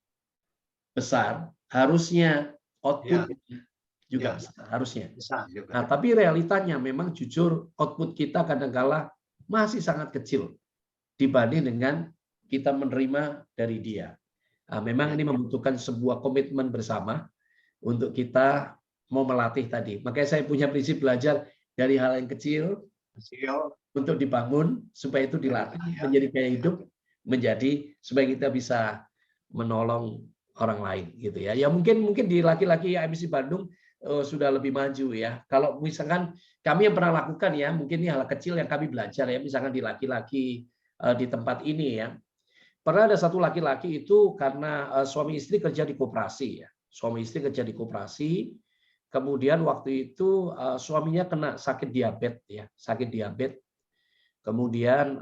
besar, harusnya outputnya juga besar, harusnya. Bisa juga. Nah, tapi realitanya memang jujur output kita kadang-kala masih sangat kecil dibanding dengan kita menerima dari Dia. Nah, memang ini membutuhkan sebuah komitmen bersama untuk kita mau melatih tadi. Makanya saya punya prinsip belajar dari hal yang kecil untuk dibangun supaya itu dilatih menjadi gaya hidup, menjadi supaya kita bisa menolong orang lain gitu ya. Ya mungkin di laki-laki IMC Bandung sudah lebih maju ya. Kalau misalkan kami yang pernah lakukan ya, mungkin ini hal kecil yang kami belajar ya, misalkan di laki-laki di tempat ini ya. Pernah ada satu laki-laki itu karena suami istri kerja di koperasi ya. Suami istri kerja di koperasi, kemudian waktu itu suaminya kena sakit diabetes ya, sakit diabetes. Kemudian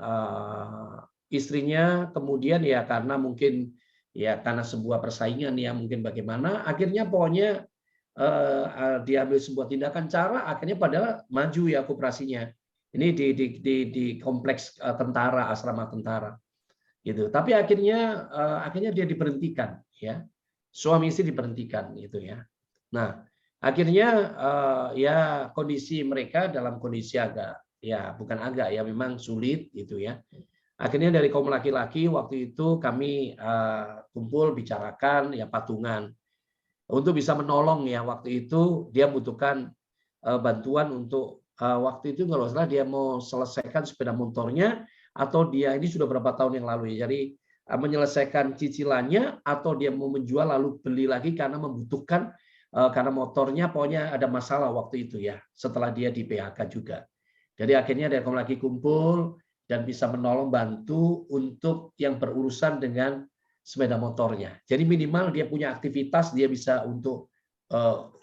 istrinya kemudian ya karena mungkin ya karena sebuah persaingan ya mungkin bagaimana, akhirnya pokoknya diambil sebuah tindakan cara akhirnya pada maju ya koperasinya. Ini di kompleks tentara, asrama tentara. Gitu. Tapi akhirnya dia diberhentikan ya. Suami istri diberhentikan gitu ya. Nah, akhirnya ya kondisi mereka dalam kondisi agak ya bukan agak ya memang sulit gitu ya. Akhirnya dari kaum laki-laki waktu itu kami kumpul bicarakan ya patungan untuk bisa menolong ya. Waktu itu dia butuhkan bantuan untuk waktu itu kalau salah dia mau selesaikan sepeda motornya atau dia ini sudah berapa tahun yang lalu ya. Jadi menyelesaikan cicilannya atau dia mau menjual lalu beli lagi karena membutuhkan karena motornya pokoknya ada masalah waktu itu ya. Setelah dia di PHK juga. Jadi akhirnya ada kaum laki kumpul dan bisa menolong bantu untuk yang berurusan dengan sepeda motornya. Jadi minimal dia punya aktivitas dia bisa untuk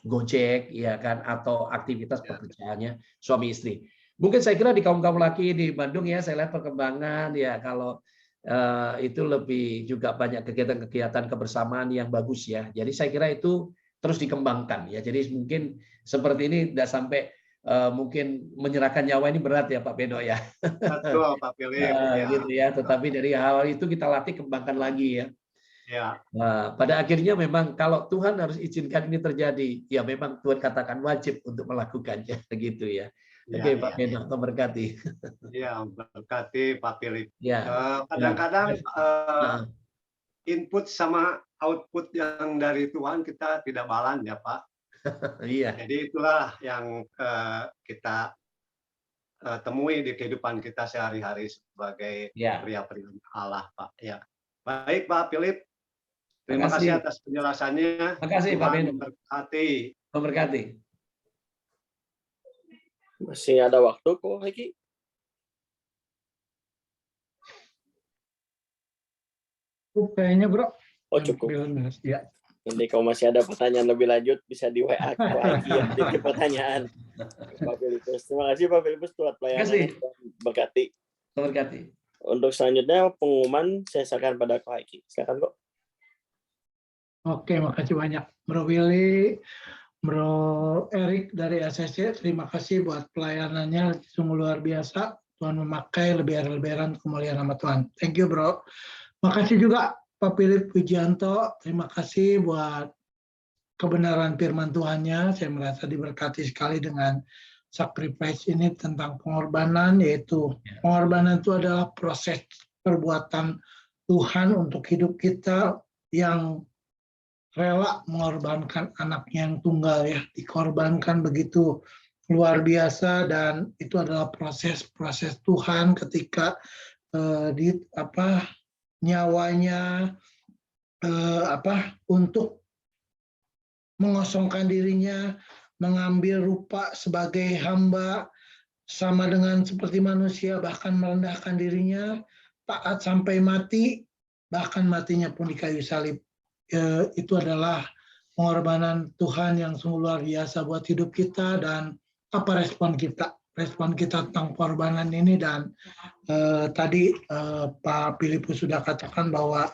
Gojek ya kan atau aktivitas pekerjaannya suami istri. Mungkin saya kira di kaum-kaum laki di Bandung ya saya lihat perkembangan ya kalau itu lebih juga banyak kegiatan-kegiatan kebersamaan yang bagus ya. Jadi saya kira itu terus dikembangkan ya. Jadi mungkin seperti ini tidak sampai mungkin menyerahkan nyawa ini berat ya Pak Beno ya. Betul Pak Philip. Ya. Gitu ya. Tetapi dari hal itu kita latih kembangkan lagi ya. Ya. Nah, pada akhirnya memang kalau Tuhan harus izinkan ini terjadi, ya memang Tuhan katakan wajib untuk melakukannya begitu ya. Oke Pak Beno, memberkati. Ya, berkati Pak Philip. Ya. Kadang-kadang input sama output yang dari Tuhan kita tidak balan ya Pak. Iya. Jadi itulah yang kita temui di kehidupan kita sehari-hari sebagai pria-pria Allah Pak. Ya. Baik Pak Philip. Terima kasih atas penjelasannya. Terima kasih Pak Beno. Memberkati. Memberkati. Masih ada waktu kok, Heki. Kayaknya bro. Oh cukup. Ya. Nanti kalau masih ada pertanyaan lebih lanjut bisa di WA ke Heki ya. Jadi pertanyaan. Pak Filipus. Terima kasih Pak Filipus buat pelayanan. Berkati. Berkati. Untuk selanjutnya pengumuman saya serahkan pada Ko Heki. Silakan kok. Oke, makasih banyak Bro Willy, Bro Erik dari ACC. Terima kasih buat pelayanannya, sungguh luar biasa. Tuhan memakai lebihan-lebihan kemuliaan nama Tuhan. Thank you Bro. Makasih juga Pak Philip Pujianto. Terima kasih buat kebenaran firman Tuhannya. Saya merasa diberkati sekali dengan sacrifice ini tentang pengorbanan, yaitu pengorbanan itu adalah proses perbuatan Tuhan untuk hidup kita yang rela mengorbankan anaknya yang tunggal, ya, dikorbankan begitu luar biasa, dan itu adalah proses Tuhan ketika nyawanya untuk mengosongkan dirinya, mengambil rupa sebagai hamba sama dengan seperti manusia, bahkan merendahkan dirinya, taat sampai mati, bahkan matinya pun di kayu salib. Itu adalah pengorbanan Tuhan yang sungguh luar biasa buat hidup kita. Dan apa respon kita tentang pengorbanan ini. Dan tadi Pak Filipus sudah katakan bahwa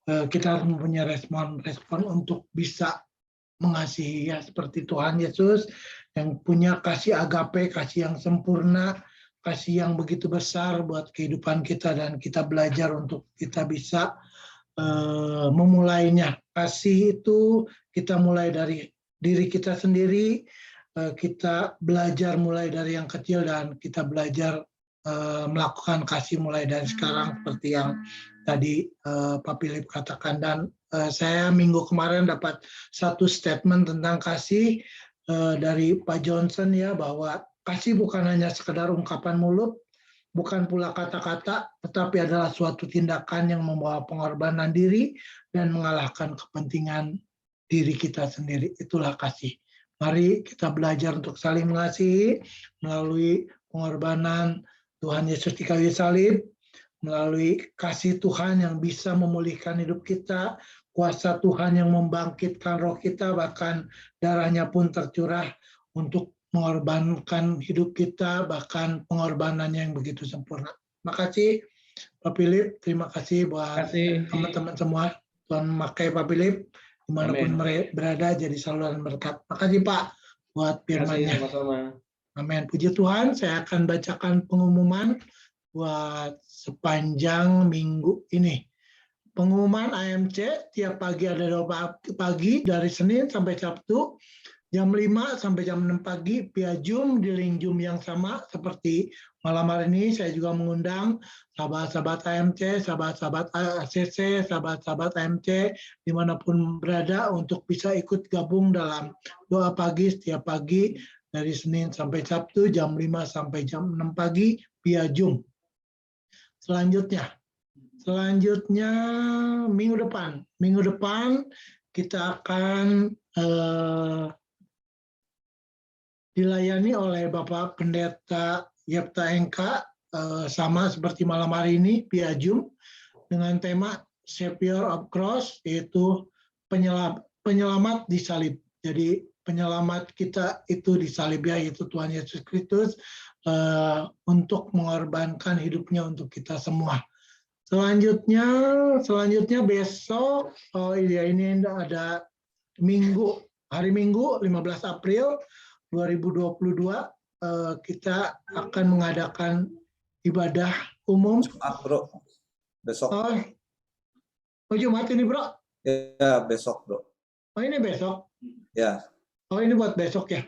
kita harus mempunyai respon untuk bisa mengasihi, ya, seperti Tuhan Yesus yang punya kasih agape, kasih yang sempurna, kasih yang begitu besar buat kehidupan kita, dan kita belajar untuk kita bisa memulainya. Kasih itu kita mulai dari diri kita sendiri, kita belajar mulai dari yang kecil, dan kita belajar melakukan kasih mulai dari sekarang, seperti yang tadi Pak Philip katakan. Dan saya minggu kemarin dapat satu statement tentang kasih dari Pak Johnson, ya, bahwa kasih bukan hanya sekedar ungkapan mulut, bukan pula kata-kata, tetapi adalah suatu tindakan yang membawa pengorbanan diri dan mengalahkan kepentingan diri kita sendiri. Itulah kasih. Mari kita belajar untuk saling mengasihi melalui pengorbanan Tuhan Yesus di kayu salib, melalui kasih Tuhan yang bisa memulihkan hidup kita, kuasa Tuhan yang membangkitkan roh kita, bahkan darahnya pun tercurah untuk mengorbankan hidup kita, bahkan pengorbanannya yang begitu sempurna. Terima kasih Pak Philip, terima kasih buat teman-teman semua. Tuhan memakai Pak Philip dimanapun berada, jadi saluran berkat. Terima kasih Pak buat firman-Nya. Amin. Puji Tuhan. Saya akan bacakan pengumuman buat sepanjang minggu ini. Pengumuman AMC tiap pagi ada doa pagi dari Senin sampai Sabtu, jam 5 sampai jam 6 pagi via Zoom, di link Zoom yang sama seperti malam hari ini. Saya juga mengundang sahabat-sahabat AMC, sahabat-sahabat ACC, sahabat-sahabat AMC dimanapun berada untuk bisa ikut gabung dalam doa pagi setiap pagi dari Senin sampai Sabtu jam 5 sampai jam 6 pagi via Zoom. Selanjutnya minggu depan kita akan dilayani oleh Bapak Pendeta Yepta Engka, sama seperti malam hari ini via Zoom, dengan tema Savior of Cross, yaitu penyelamat di salib. Jadi penyelamat kita itu di salib, yaitu Tuhan Yesus Kristus, untuk mengorbankan hidupnya untuk kita semua. Selanjutnya besok, ini ada hari Minggu 15 April 2022, kita akan mengadakan ibadah umum. Jumat, Bro. Besok. Jumat ini, Bro? Ya, besok, Bro. Oh, ini besok? Ya. Oh, ini buat besok ya?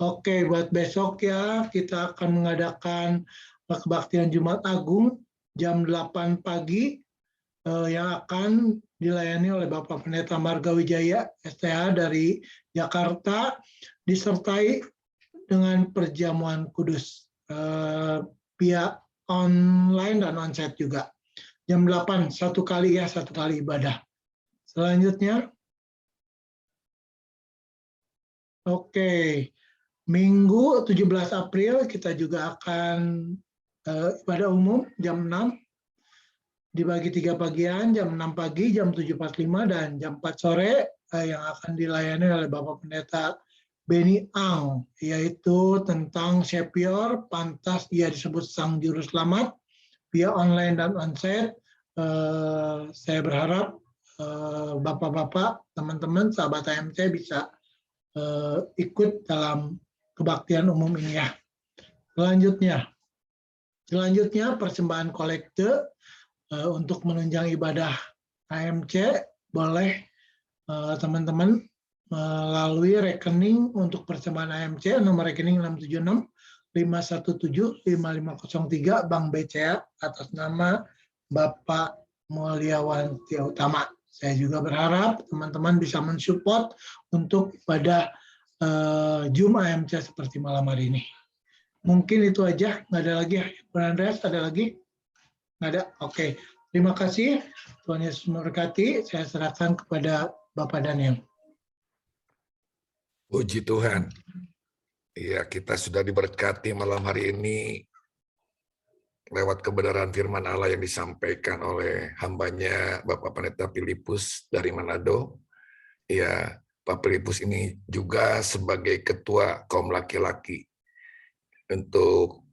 Oke, buat besok ya, kita akan mengadakan kebaktian Jumat Agung jam 8 pagi, yang akan dilayani oleh Bapak Pendeta Marga Wijaya, STH dari Jakarta, disertai dengan perjamuan kudus via online dan onsite juga. Jam 8, satu kali ibadah. Selanjutnya, Minggu 17 April kita juga akan ibadah umum jam 6, dibagi 3 bagian, jam 6 pagi, jam 7.45, dan jam 4 sore, yang akan dilayani oleh Bapak Pendeta Beni Ang, yaitu tentang Savior, pantas dia disebut Sang Juru Selamat, via online dan onsite. Saya berharap Bapak-bapak, teman-teman, sahabat AMC bisa ikut dalam kebaktian umum ini ya. Selanjutnya persembahan kolekte untuk menunjang ibadah AMC, boleh teman-teman melalui rekening untuk persembahan AMC, nomor rekening 676 517 5503 Bank BCA atas nama Bapak Mulyawan Tia Utama. Saya juga berharap teman-teman bisa mensupport untuk ibadah Zoom AMC seperti malam hari ini. Mungkin itu aja, nggak ada lagi ya. Pak Andreas, ada lagi? Nggak ada? Oke. Terima kasih. Tuhan Yesus memberkati. Saya serahkan kepada Bapak Daniel. Puji Tuhan. Ya, kita sudah diberkati malam hari ini lewat kebenaran firman Allah yang disampaikan oleh hambanya Bapak Pendeta Filipus dari Manado. Ya, Pak Filipus ini juga sebagai ketua kaum laki-laki untuk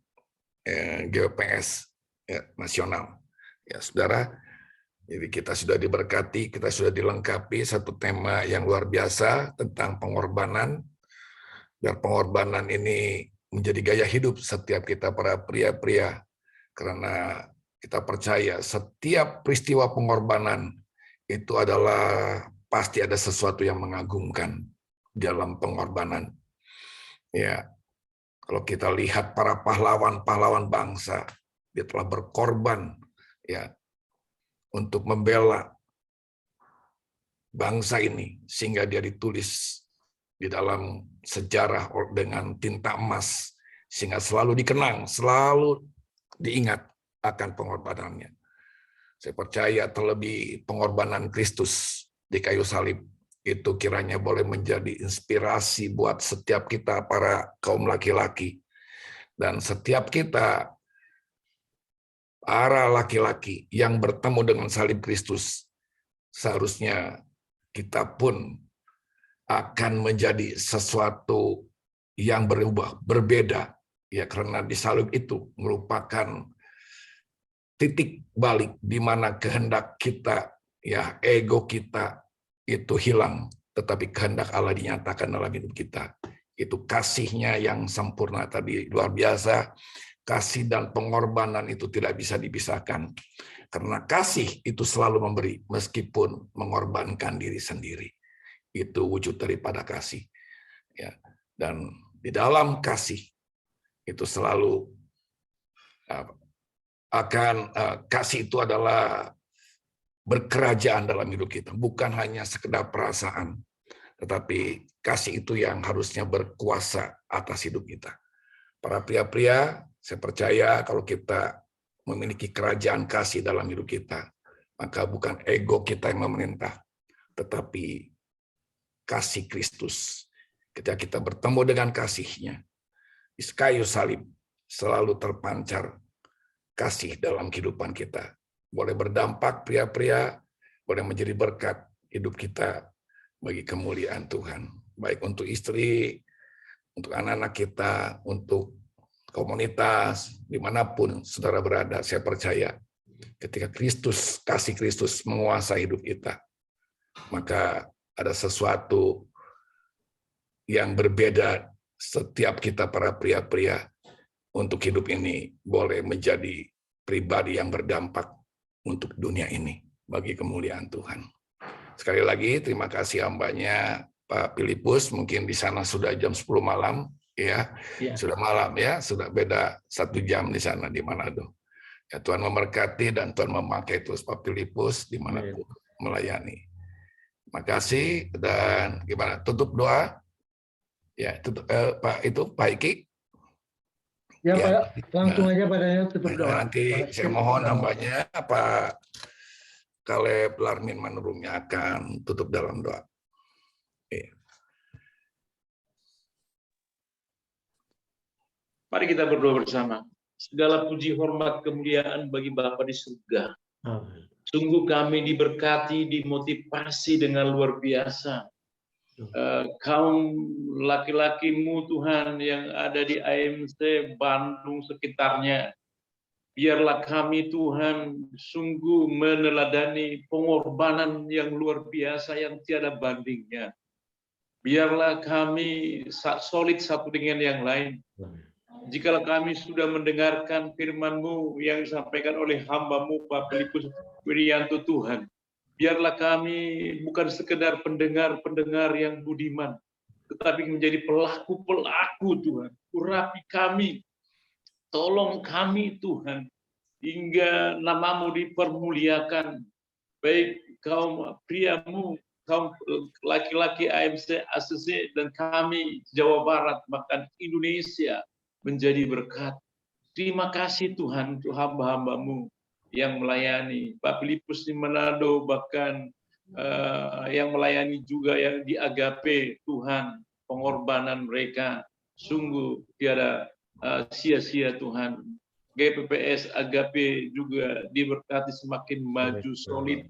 GWPS ya, nasional. Ya, saudara, jadi kita sudah diberkati, kita sudah dilengkapi satu tema yang luar biasa tentang pengorbanan. Dan pengorbanan ini menjadi gaya hidup setiap kita para pria-pria. Karena kita percaya setiap peristiwa pengorbanan itu adalah pasti ada sesuatu yang mengagumkan dalam pengorbanan. Ya, kalau kita lihat para pahlawan-pahlawan bangsa, dia telah berkorban ya untuk membela bangsa ini sehingga dia ditulis di dalam sejarah dengan tinta emas sehingga selalu dikenang, selalu diingat akan pengorbanannya. Saya percaya terlebih pengorbanan Kristus di kayu salib itu kiranya boleh menjadi inspirasi buat setiap kita para kaum laki-laki dan setiap kita para laki-laki yang bertemu dengan salib Kristus. Seharusnya kita pun akan menjadi sesuatu yang berubah, berbeda. Ya, karena di salib itu merupakan titik balik di mana kehendak kita, ya ego kita itu hilang, tetapi kehendak Allah dinyatakan dalam hidup kita. Itu kasihnya yang sempurna tadi, luar biasa. Kasih dan pengorbanan itu tidak bisa dipisahkan. Karena kasih itu selalu memberi, meskipun mengorbankan diri sendiri. Itu wujud daripada kasih. Ya. Dan di dalam kasih, itu selalu kasih itu adalah berkerajaan dalam hidup kita, bukan hanya sekedar perasaan, tetapi kasih itu yang harusnya berkuasa atas hidup kita. Para pria-pria, saya percaya kalau kita memiliki kerajaan kasih dalam hidup kita, maka bukan ego kita yang memerintah, tetapi kasih Kristus. Ketika kita bertemu dengan kasih-Nya, di kayu salib selalu terpancar kasih dalam kehidupan kita. Boleh berdampak pria-pria, boleh menjadi berkat hidup kita bagi kemuliaan Tuhan. Baik untuk istri, untuk anak-anak kita, untuk komunitas, dimanapun saudara berada, saya percaya ketika Kristus, kasih Kristus menguasai hidup kita, maka ada sesuatu yang berbeda. Setiap kita para pria-pria untuk hidup ini boleh menjadi pribadi yang berdampak untuk dunia ini bagi kemuliaan Tuhan. Sekali lagi terima kasih hambanya Pak Filipus, mungkin di sana sudah jam 10 malam ya. Sudah malam ya, sudah beda 1 jam di sana di Manado. Ya, Tuhan memberkati dan Tuhan memakai terus Pak Filipus dimanapun melayani. Terima kasih dan gimana tutup doa? Ya, tutup, Pak Iki. Ya, Pak, langsung aja Pak Daniel tutup doa. Nanti saya mohon hambanya Pak Caleb Larmin Manurungnya akan tutup dalam doa. Mari kita berdoa bersama. Segala puji, hormat, kemuliaan bagi Bapa di surga. Sungguh kami diberkati, dimotivasi dengan luar biasa. Kaum laki-lakimu Tuhan yang ada di AMC Bandung sekitarnya, Biarlah kami Tuhan sungguh meneladani pengorbanan yang luar biasa yang tiada bandingnya. Biarlah kami solid satu dengan yang lain. Jikalau kami sudah mendengarkan firman-Mu yang disampaikan oleh hamba-Mu Pak Filipus Wirianto Tuhan, biarlah kami bukan sekedar pendengar-pendengar yang budiman, tetapi menjadi pelaku-pelaku Tuhan. Urapi kami, tolong kami Tuhan, hingga nama-Mu dipermuliakan, baik kaum pria-Mu, kaum laki-laki AMC, ACC, dan kami Jawa Barat, bahkan Indonesia, menjadi berkat. Terima kasih Tuhan untuk hamba-hamba-Mu yang melayani. Pak Filipus di Manado, bahkan yang melayani juga yang di Agape, Tuhan, pengorbanan mereka sungguh tiada sia-sia Tuhan. GPPS Agape juga diberkati semakin maju solid.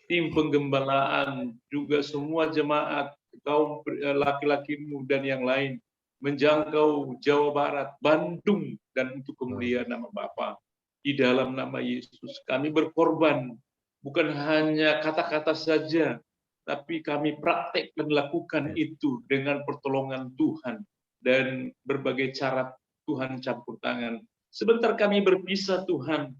Tim penggembalaan juga semua jemaat kaum laki-laki-Mu dan yang lain menjangkau Jawa Barat, Bandung, dan untuk kemuliaan nama Bapa. Di dalam nama Yesus kami berkorban, bukan hanya kata-kata saja, tapi kami praktek dan lakukan itu dengan pertolongan Tuhan dan berbagai cara Tuhan campur tangan. Sebentar kami berpisah Tuhan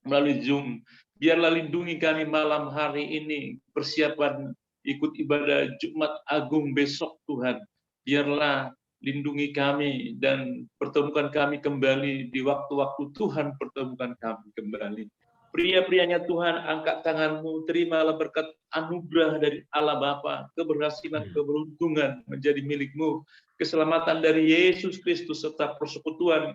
melalui Zoom. Biarlah lindungi kami malam hari ini, persiapan ikut ibadah Jumat Agung besok Tuhan. Biarlah lindungi kami dan pertemukan kami kembali di waktu-waktu Tuhan pertemukan kami kembali. Pria-prianya Tuhan, angkat tangan-Mu, terimalah berkat anugerah dari Allah Bapa, keberhasilan, keberuntungan menjadi milik-Mu, keselamatan dari Yesus Kristus serta persekutuan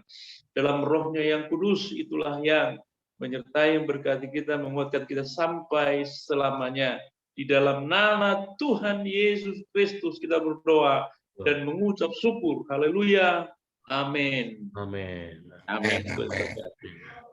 dalam Roh-Nya yang kudus, itulah yang menyertai, memberkati kita, menguatkan kita sampai selamanya. Di dalam nama Tuhan Yesus Kristus kita berdoa dan mengucap syukur. Haleluya. Amin. Amin. Amin.